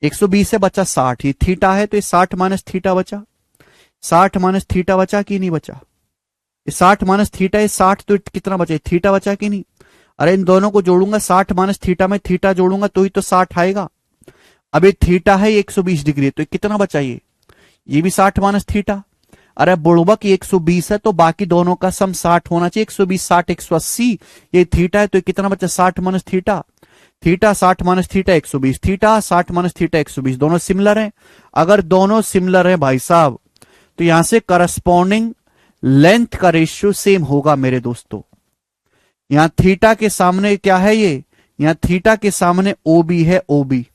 120 है बचा 60, ये थीटा है तो ये 60 माइनस थीटा बचा 60 माइनस थीटा बचा कि नहीं बचा? ये 60 माइनस थीटा, ये 60 तो कितना बचा? थीटा बचा कि नहीं? अरे इन दोनों को जोड़ूंगा, 60 माइनस थीटा में थीटा जोड़ूंगा तो ही तो 60 आएगा। अब ये थीटा है, 120 डिग्री है, तो कितना बचा? ये भी 60 माइनस थीटा। अरे बुड़बक, 120 है तो बाकी दोनों का सम 60 होना चाहिए। 120 60 180, ये थीटा है तो कितना बचा? 60 minus theta. Theta 60 minus theta 120, theta 60 minus theta 120, दोनों सिमिलर हैं। अगर दोनों सिमिलर हैं भाई साहब, तो यहां से करस्पॉन्डिंग लेंथ का रेशियो सेम होगा मेरे दोस्तों। यहां थीटा के सामने क्या है? ये यहां थीटा के सामने ओबी है, ओबी।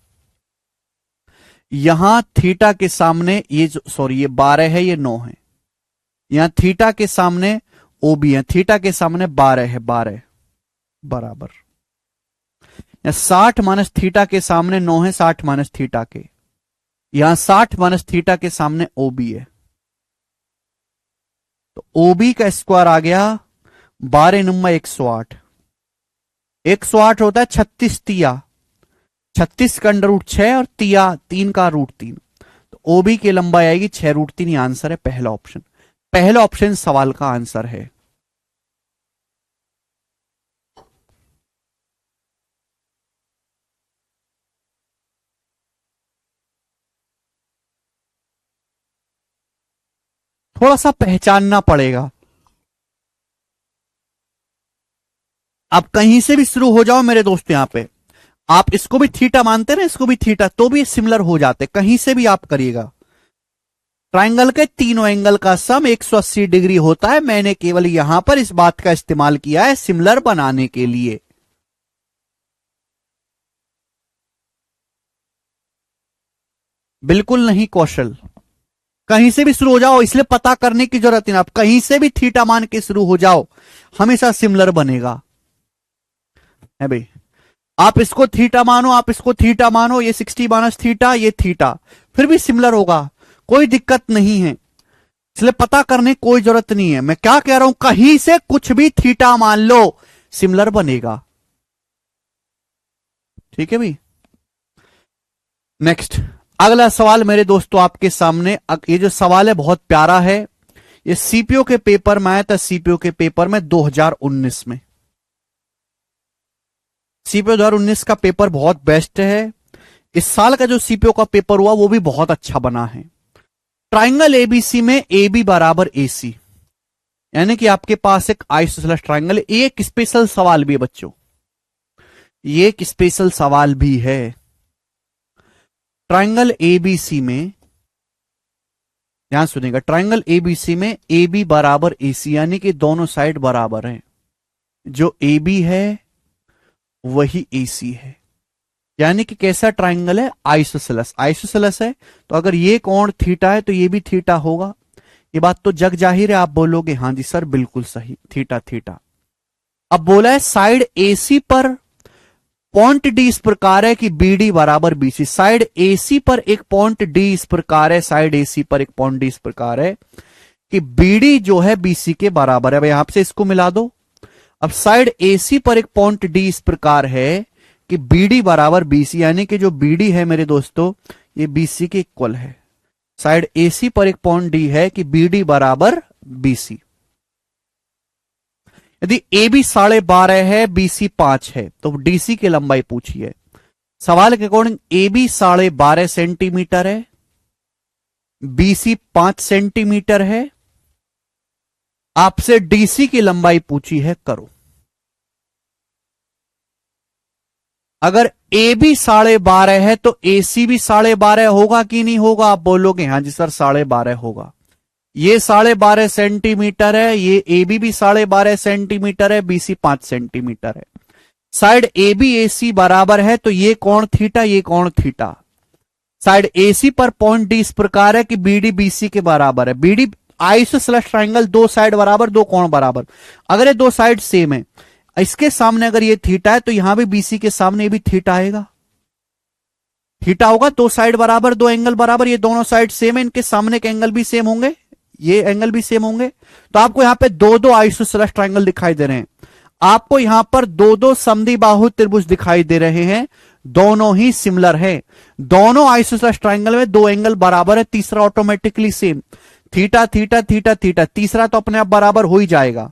यहां थीटा के सामने ये ये 12 है, ये 9 है। यहां थीटा के सामने ओबी है, थीटा के सामने 12 है, 12 बराबर। यहां 60 माइनस थीटा के सामने 9 है, 60 माइनस थीटा के। यहां 60 माइनस थीटा के सामने ओबी है, तो ओबी का स्क्वायर आ गया 12 नुम्मा 108। 108 होता है 36 तिया, 36 का अंडर रूट 6 और तिया 3 का रूट 3, तो ओबी की लंबाई आएगी 6 रूट 3। आंसर है पहला ऑप्शन। पहला ऑप्शन सवाल का आंसर है। थोड़ा सा पहचानना पड़ेगा। आप कहीं से भी शुरू हो जाओ मेरे दोस्त, यहां पे आप इसको भी थीटा मानते ना, इसको भी थीटा, तो भी सिमिलर हो जाते। कहीं से भी आप करिएगा। ट्राइंगल के तीनों एंगल का सम 180 डिग्री होता है। मैंने केवल यहां पर इस बात का इस्तेमाल किया है सिमिलर बनाने के लिए। बिल्कुल नहीं कौशल, कहीं से भी शुरू हो जाओ, इसलिए पता करने की जरूरत नहीं। आप कहीं से भी थीटा मान के शुरू हो जाओ, हमेशा सिमिलर बनेगा है भाई। आप इसको थीटा मानो, आप इसको थीटा मानो, ये 60 माइनस थीटा, ये थीटा, फिर भी सिमिलर होगा, कोई दिक्कत नहीं है। इसलिए पता करने की कोई जरूरत नहीं है। मैं क्या कह रहा हूं, कहीं से कुछ भी थीटा मान लो, सिमिलर बनेगा। ठीक है भाई। नेक्स्ट अगला सवाल मेरे दोस्तों आपके सामने। ये जो सवाल है बहुत प्यारा है। ये सीपीओ के पेपर में आया था, सीपीओ के पेपर में 2019 में। सीपीओ 2019 का पेपर बहुत बेस्ट है। इस साल का जो सीपीओ का पेपर हुआ वो भी बहुत अच्छा बना है। ट्राइंगल एबीसी में ए बी बराबर ए सी, यानी कि आपके पास एक आइसोसेलेस ट्राइंगल। एक स्पेशल सवाल भी है बच्चों, ये एक स्पेशल सवाल भी है। ट्राइंगल एबीसी में, ध्यान सुनिएगा, ट्राइंगल एबीसी में ए बी बराबर ए सी, यानी कि दोनों साइड बराबर हैं। जो ए बी है वही ए सी है, यानी कि कैसा ट्राइंगल है? आइसोसेलेस। आइसोसेलेस है तो अगर ये कोण थीटा है तो ये भी थीटा होगा। ये बात तो जग जाहिर है। आप बोलोगे हाँ जी सर बिल्कुल सही, थीटा थीटा। अब बोला है साइड एसी पर पॉइंट डी इस प्रकार है कि बी डी बराबर बी सी। साइड एसी पर एक पॉइंट डी इस प्रकार है, साइड एसी पर एक पॉइंट डी इस प्रकार है कि बी डी जो है बीसी के बराबर है। भाई यहां से इसको मिला दो। अब साइड एसी पर एक पॉइंट डी इस प्रकार है कि बी डी बराबर बीसी, यानी कि जो बी डी है मेरे दोस्तों ये बीसी के इक्वल है। साइड एसी पर एक पॉइंट डी है कि बी डी बराबर बीसी। यदि ए बी 12.5 है, बीसी 5 है, तो डीसी की लंबाई पूछी है। सवाल के अकॉर्डिंग ए बी 12.5 सेंटीमीटर है, बीसी 5 सेंटीमीटर है। आपसे डीसी की लंबाई पूछी है, करो। अगर ए बी 12.5 है तो एसी भी 12.5 होगा कि नहीं होगा? आप बोलोगे हाँ जी सर 12.5 होगा। ये 12.5 सेंटीमीटर है, ये ए बी भी 12.5 सेंटीमीटर है, बीसी 5 सेंटीमीटर है। साइड ए बी ए सी बराबर है तो ये कोण थीटा, ये कोण थीटा। साइड एसी पर पॉइंट डी इस प्रकार है कि बीडी बीसी के बराबर है। बीडी आइसोसेलेस ट्राइंगल, दो साइड बराबर, दो कोण बराबर। अगर ये दो साइड सेम है, इसके सामने अगर ये थीटा है तो यहां भी बीसी के सामने भी थीटा आएगा, थीटा होगा। दो साइड बराबर, दो एंगल बराबर, ये दोनों साइड सेम है, इनके सामने के एंगल भी सेम होंगे, ये एंगल भी सेम होंगे। तो आपको यहां पे दो दो आइसोसेलेस ट्राइंगल दिखाई दे रहे हैं। आपको यहां पर दो दो समद्विबाहु त्रिभुज दिखाई दे रहे हैं, दोनों ही सिमिलर हैं। दोनों आइसोसेलेस ट्राइंगल में दो एंगल बराबर है, तीसरा automatically same. Theta theta theta theta, तीसरा तो अपने आप बराबर हो ही जाएगा,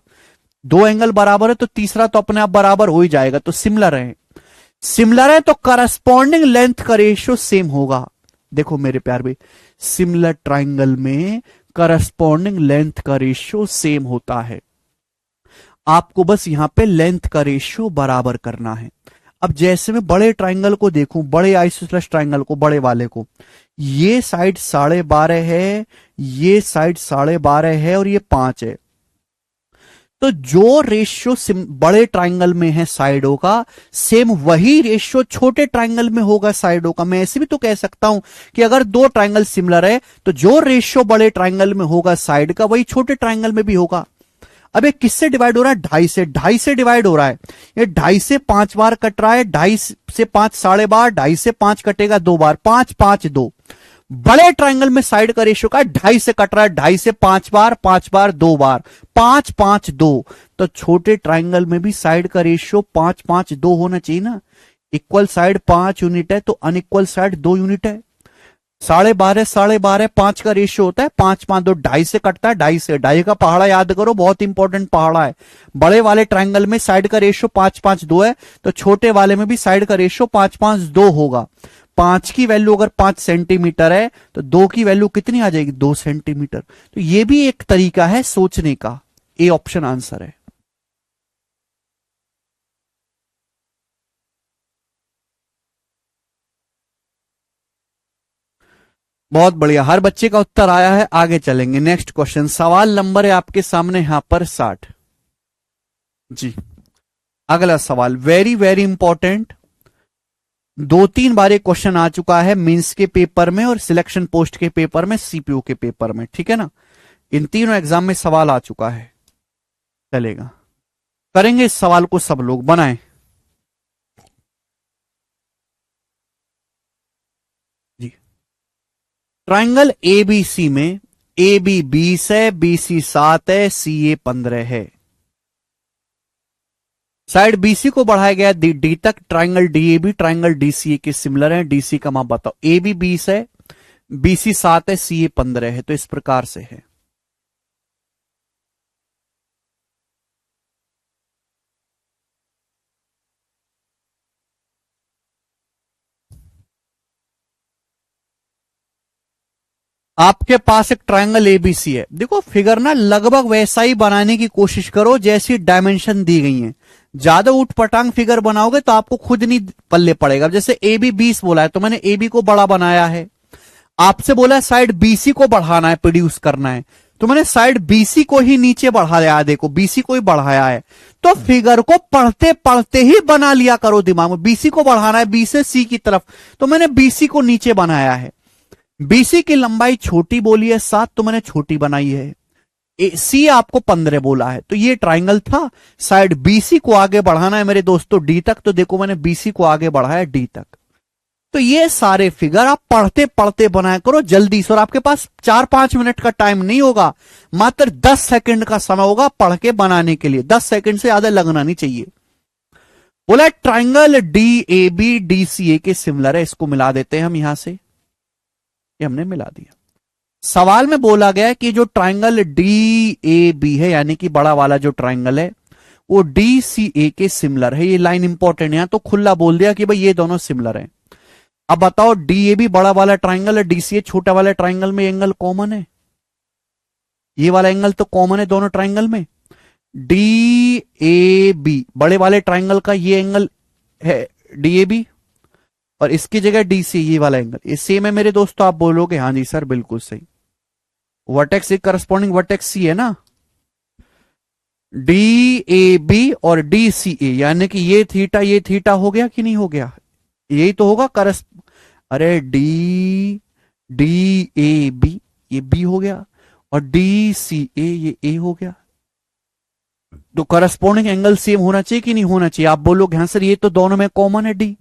दो एंगल बराबर है तो तीसरा तो अपने आप बराबर हो ही जाएगा, तो सिमिलर है। सिमिलर है तो करस्पॉन्डिंग लेंथ का रेशियो सेम होगा। देखो मेरे प्यार भाई, सिमिलर ट्राइंगल में करस्पॉन्डिंग लेंथ का रेशियो सेम होता है, आपको बस यहां पे लेंथ का रेशियो बराबर करना है। अब जैसे मैं बड़े ट्राइंगल को देखूं, बड़े आइसोसेलेस ट्राइंगल को, बड़े वाले को, ये साइड 12.5 है, ये साइड 12.5 है और ये 5 है, तो जो रेशियो बड़े ट्राइंगल में है साइडों का, सेम वही रेशियो छोटे ट्राइंगल में होगा साइडों का। मैं ऐसे भी तो कह सकता हूं कि अगर दो ट्राइंगल सिमिलर है तो जो रेशियो बड़े ट्राइंगल में होगा साइड का, वही छोटे ट्राइंगल में भी होगा। अब ये किससे डिवाइड हो रहा है? 2.5 से। 2.5 से डिवाइड हो रहा है, ये 2.5 से 5 बार कट रहा है, 2.5 से 5 12.5, 2.5 से 5 कटेगा 2 बार, 5 5 2। बड़े ट्राइंगल में साइड का रेशियो का 2.5 से कट रहा है, 2.5 से 5 बार, 5 बार 2 बार, 5 5 2। तो छोटे ट्राइंगल में भी साइड का रेशियो 5 5 2 होना चाहिए ना। इक्वल साइड 5 यूनिट है तो अनइक्वल साइड 2 यूनिट है। 12.5 12.5 5 का रेशियो होता है, 5 5 2, 2.5 से कटता है, 2.5 से। 2.5 का पहाड़ा याद करो, बहुत इंपॉर्टेंट पहाड़ा है। बड़े वाले ट्राइंगल में साइड का रेशियो 5 5 2 है, तो छोटे वाले में भी साइड का रेशियो 5 5 2 होगा। 5 की वैल्यू अगर 5 सेंटीमीटर है तो 2 की वैल्यू कितनी आ जाएगी? 2 सेंटीमीटर। तो यह भी एक तरीका है सोचने का। ए ऑप्शन आंसर है। बहुत बढ़िया, हर बच्चे का उत्तर आया है। आगे चलेंगे, नेक्स्ट क्वेश्चन। सवाल नंबर है आपके सामने यहां पर 60 जी। अगला सवाल वेरी वेरी इंपॉर्टेंट, 2-3 बार एक क्वेश्चन आ चुका है मेंस के पेपर में और सिलेक्शन पोस्ट के पेपर में, सीपीयू के पेपर में, ठीक है ना। इन तीनों एग्जाम में सवाल आ चुका है, चलेगा। करेंगे इस सवाल को सब लोग, बनाएं। जी, ट्राइंगल एबीसी में ए बी 20 है, बीसी 7 है, सी ए 15 है। साइड बीसी को बढ़ाया गया डी तक। ट्राइंगल डीएबी ट्राइंगल डीसीए के सिमिलर है। डीसी का माप बताओ। ए बी 20 है, बीसी 7 है, सी ए 15 है। तो इस प्रकार से है। आपके पास एक ट्राइंगल एबीसी है। देखो फिगर ना लगभग वैसा ही बनाने की कोशिश करो जैसी डायमेंशन दी गई है। ज्यादा उठ पटांग फिगर बनाओगे तो आपको खुद नहीं पल्ले पड़ेगा। जैसे ए बी 20 बोला है तो मैंने ए बी को बड़ा बनाया है। आपसे बोला है साइड बीसी को बढ़ाना है, प्रोड्यूस करना है, तो मैंने साइड बीसी को ही नीचे बढ़ाया। देखो बीसी को ही बढ़ाया है। तो फिगर को पढ़ते पढ़ते ही बना लिया करो दिमाग में। बीसी को बढ़ाना है बी से सी की तरफ, तो मैंने बीसी को नीचे बनाया है। बीसी की लंबाई छोटी बोली है 7, तो मैंने छोटी बनाई है। सी आपको 15 बोला है, तो ये ट्राइंगल था। साइड बीसी को आगे बढ़ाना है मेरे दोस्तों डी तक, तो देखो मैंने बीसी को आगे बढ़ाया डी तक। तो ये सारे फिगर आप पढ़ते पढ़ते बनाया करो जल्दी से। और आपके पास 4-5 मिनट का टाइम नहीं होगा, मात्र 10 सेकंड का समय होगा पढ़ के बनाने के लिए। 10 सेकंड से ज्यादा लगना नहीं चाहिए। बोला triangle D A B D C A के सिमिलर है। इसको मिला देते हैं हम यहां से, ये हमने मिला दिया। सवाल में बोला गया है कि जो ट्राइंगल डी ए बी है, यानी कि बड़ा वाला जो ट्राइंगल है, वो डी सी ए के सिमिलर है। ये लाइन इंपॉर्टेंट है, यहां तो खुला बोल दिया कि भाई ये दोनों सिमिलर हैं। अब बताओ डी ए बी बड़ा वाला ट्राइंगल है, डीसीए छोटा वाला ट्राइंगल में एंगल कॉमन है। ये वाला एंगल तो कॉमन है दोनों ट्राइंगल में। डी ए बी बड़े वाले ट्राइंगल का ये एंगल है डी ए बी, और इसकी जगह डी सी, ये वाला एंगल ये सेम है मेरे दोस्तों। आप बोलोगे हाँ जी सर बिल्कुल सही। वर्टेक्स एक करस्पॉन्डिंग वर्टेक्स सी है ना। डी ए बी और डी सी ए, यानी कि ये थीटा हो गया कि नहीं हो गया? यही तो होगा अरे डी डी ए बी ये बी हो गया, और डी सी ए ये ए हो गया। तो करस्पॉन्डिंग एंगल सेम होना चाहिए कि नहीं होना चाहिए? आप बोलोगे हाँ सर ये तो दोनों में कॉमन है डी।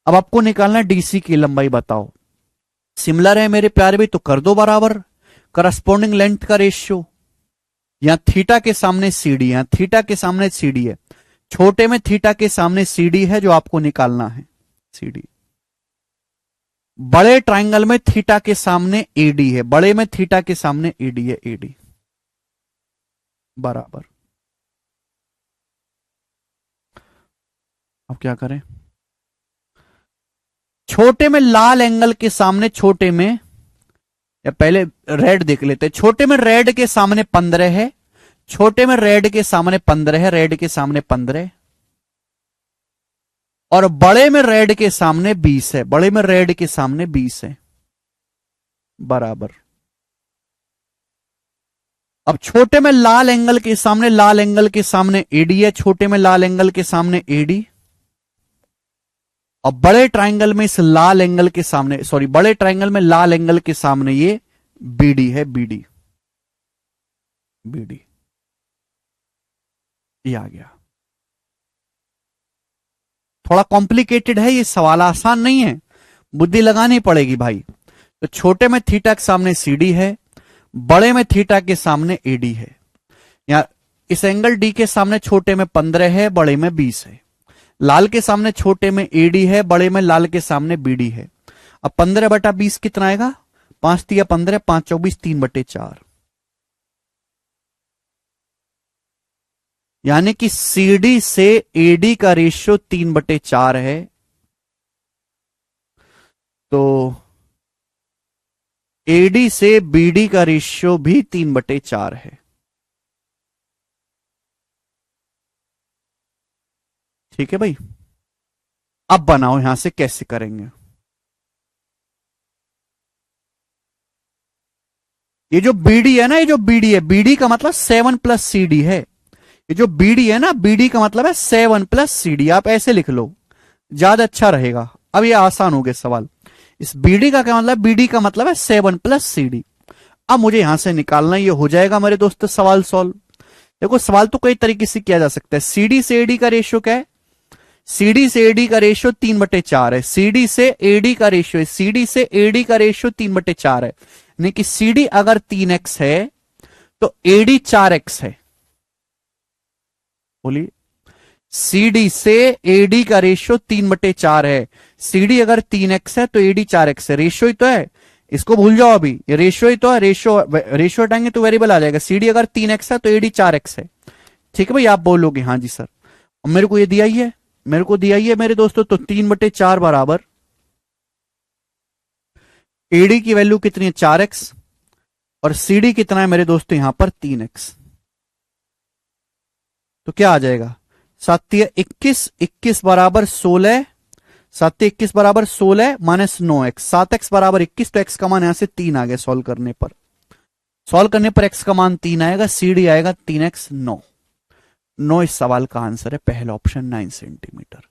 अब आपको निकालना है डीसी की लंबाई, बताओ। सिमिलर है मेरे प्यारे भी, तो कर दो बराबर। करस्पॉन्डिंग लेंथ का रेशियो, यहां थीटा के सामने सीडी, यहां थीटा के सामने सीडी है। छोटे में थीटा के सामने सीडी है जो आपको निकालना है, सीडी। बड़े ट्राइंगल में थीटा के सामने एडी है, बड़े में थीटा के सामने एडी है, एडी बराबर। अब क्या करें, छोटे में लाल एंगल के सामने, छोटे में, या पहले रेड देख लेते हैं। छोटे में रेड के सामने 15 है, छोटे में रेड के सामने 15 है, रेड के सामने 15, और बड़े में रेड के सामने 20 है, बड़े में रेड के सामने 20 है, बराबर। अब छोटे में लाल एंगल के सामने, लाल एंगल के सामने एडी है, छोटे में लाल एंगल के सामने एडी, और बड़े ट्राइंगल में इस लाल एंगल के सामने, सॉरी, बड़े ट्राइंगल में लाल एंगल के सामने ये बीडी है, बीडी, बीडी, ये आ गया। थोड़ा कॉम्प्लिकेटेड है ये सवाल, आसान नहीं है, बुद्धि लगानी पड़ेगी भाई। तो छोटे में थीटा के सामने सीडी है, बड़े में थीटा के सामने एडी है। या इस एंगल डी के सामने छोटे में 15 है, बड़े में 20 है। लाल के सामने छोटे में एडी है, बड़े में लाल के सामने बीडी है। अब 15/20 कितना आएगा, 5 तिया 15, 5 24, 3/4। यानी कि सीडी से एडी का रेशियो 3/4 है। तो एडी से बीडी का रेशियो भी 3/4 है। ठीक है भाई, अब बनाओ यहां से कैसे करेंगे। ये जो बीडी है ना, ये जो बीडी है, बीडी का मतलब 7 + CD है। ये जो बीडी है ना, बीडी का मतलब है 7 + CD। आप ऐसे लिख लो, ज्यादा अच्छा रहेगा। अब ये आसान हो गया सवाल। इस बीडी का क्या मतलब, बीडी का मतलब है 7 + CD। अब मुझे यहां से निकालना, ये हो जाएगा मेरे दोस्तों सवाल सॉल्व। देखो सवाल तो कई तरीके से किया जा सकता है। सीडी से एडी का रेशियो क्या है, सीडी से एडी का रेशियो 3/4 है। सीडी से एडी का रेशियो है, सीडी से एडी का रेशियो 3/4 है। यानी कि सीडी अगर 3x है तो एडी 4x है। बोलिए, सीडी से एडी का रेशियो 3/4 है। सीडी अगर 3x है तो एडी 4x है। रेशियो ही तो है, इसको भूल जाओ अभी, ये रेशियो ही तो है। रेशियो हटाएंगे तो वेरिएबल आ जाएगा। सीडी अगर 3x है तो एडी 4x है। ठीक है भाई, आप बोलोगे हाँ जी सर। और मेरे को ये दिया ही है, मेरे को दिया ही है मेरे दोस्तों। तो 3/4 बराबर एडी की वैल्यू कितनी है, 4x, और सीडी कितना है मेरे दोस्तों यहां पर 3x। तो क्या आ जाएगा, 7 × 21, 21 बराबर 16, 7 × 21 बराबर 16 माइनस 9x, 7x बराबर 21। तो x का मान यहां से 3 आ गया। सॉल्व करने पर, सॉल्व करने पर x का मान 3 आएगा, सीडी आएगा 3x 9। 9 इस सवाल का आंसर है, पहला ऑप्शन 9 सेंटीमीटर,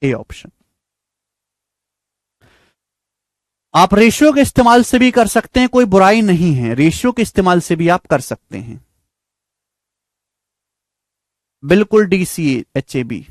ए ऑप्शन। आप रेशियो के इस्तेमाल से भी कर सकते हैं, कोई बुराई नहीं है, रेशियो के इस्तेमाल से भी आप कर सकते हैं, बिल्कुल DCHAB।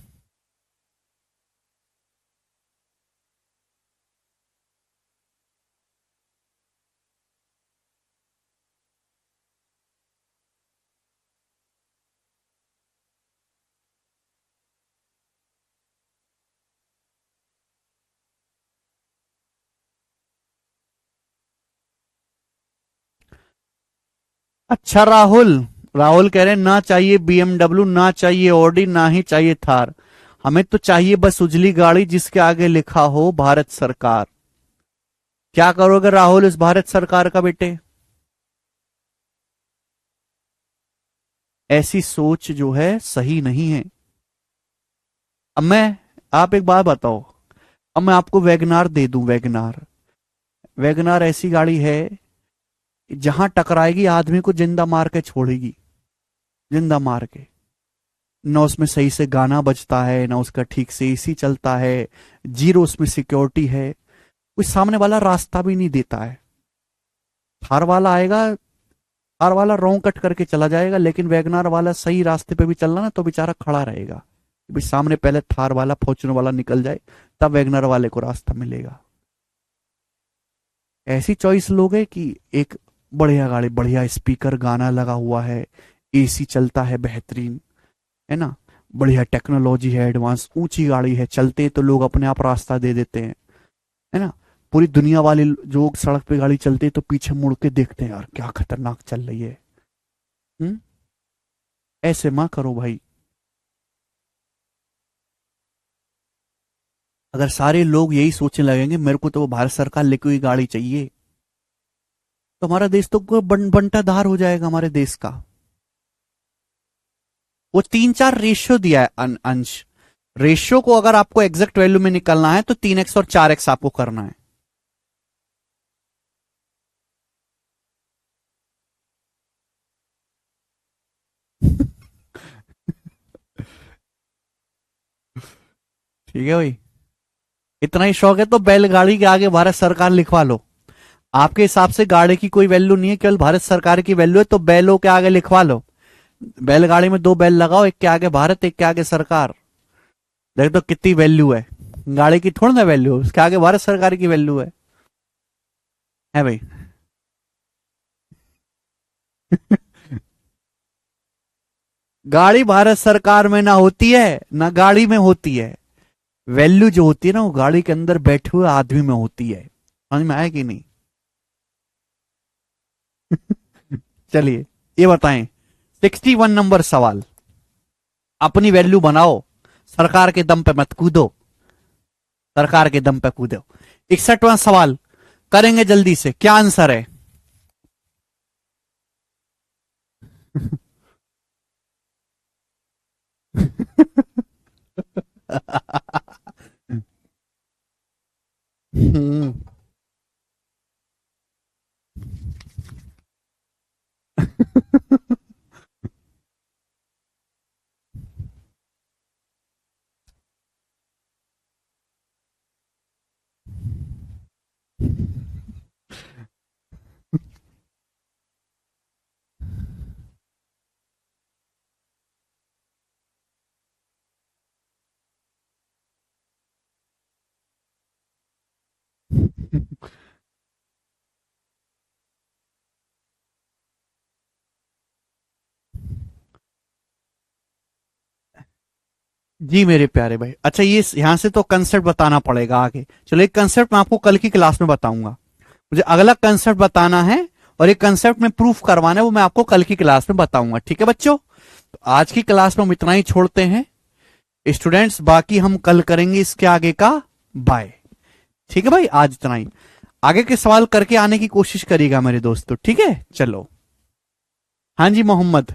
अच्छा राहुल, राहुल कह रहे हैं ना चाहिए BMW, ना चाहिए ऑडी, ना ही चाहिए थार, हमें तो चाहिए बस उजली गाड़ी जिसके आगे लिखा हो भारत सरकार। क्या करोगे राहुल इस भारत सरकार का बेटे, ऐसी सोच जो है सही नहीं है। अब मैं, आप एक बात बताओ, अब मैं आपको वैगनार दे दूं, वैगनार, वैगनार ऐसी गाड़ी है जहां टकराएगी आदमी को जिंदा मार के छोड़ेगी, जिंदा मार के। ना उसमें सही से गाना बजता है, ना उसका ठीक से एसी चलता है, जीरो उसमें सिक्योरिटी है, कोई सामने वाला रास्ता भी नहीं देता है। थार वाला आएगा, थार वाला रोंग कट करके चला जाएगा, लेकिन वैगनार वाला सही रास्ते पे भी चलना ना तो बेचारा खड़ा रहेगा। भी सामने पहले थार वाला, फॉर्च्यूनर वाला निकल जाए, तब वैगनर वाले को रास्ता मिलेगा। ऐसी चॉइस लोगे कि एक बढ़िया गाड़ी, बढ़िया स्पीकर, गाना लगा हुआ है, एसी चलता है बेहतरीन, है ना, बढ़िया टेक्नोलॉजी है, एडवांस ऊंची गाड़ी है, चलते तो लोग अपने आप रास्ता दे देते हैं। है ना। पूरी दुनिया वाले जो सड़क पे गाड़ी चलती है तो पीछे मुड़ के देखते हैं, यार क्या खतरनाक चल रही है। हम्म। ऐसे मत करो भाई। अगर सारे लोग यही सोचने लगेंगे मेरे को तो वो भारत सरकार लेके हुई गाड़ी चाहिए, तो हमारा देश तो बंटाधार हो जाएगा हमारे देश का। वो 3-4 रेशियो दिया है अंश। रेशियो को अगर आपको एग्जैक्ट वैल्यू में निकलना है तो 3x और 4x आपको करना है। ठीक है भाई। इतना ही शौक है तो बैलगाड़ी के आगे भारत सरकार लिखवा लो। आपके हिसाब से गाड़ी की कोई वैल्यू नहीं है, केवल भारत सरकार की वैल्यू है, तो बैलों के आगे लिखवा लो। बैलगाड़ी में 2 बैल लगाओ, एक के आगे भारत एक के आगे सरकार। देख तो कितनी वैल्यू है। गाड़ी की थोड़ी ना वैल्यू है, उसके आगे भारत सरकार की वैल्यू है भाई। गाड़ी भारत सरकार में ना होती है ना गाड़ी में होती है। वैल्यू जो होती है ना वो गाड़ी के अंदर बैठे हुए आदमी में होती है। समझ में आया कि नहीं? चलिए ये बताएं, 61 नंबर सवाल। अपनी वैल्यू बनाओ, सरकार के दम पे मत कूदो, सरकार के दम पे कूदो। 61वां सवाल करेंगे जल्दी से, क्या आंसर है? हम्म। जी मेरे प्यारे भाई, अच्छा ये यहां से तो कंसेप्ट बताना पड़ेगा आगे। चलो एक कंसेप्ट मैं आपको कल की क्लास में बताऊंगा। मुझे अगला कंसेप्ट बताना है और एक कंसेप्ट में प्रूफ करवाना है, वो मैं आपको कल की क्लास में बताऊंगा। ठीक है बच्चों, तो आज की क्लास में हम इतना ही छोड़ते हैं स्टूडेंट्स, बाकी हम कल करेंगे इसके आगे का। बाय। ठीक है भाई, आज इतना ही। आगे के सवाल करके आने की कोशिश करिएगा मेरे दोस्तों, ठीक है? चलो। हाँ जी मोहम्मद।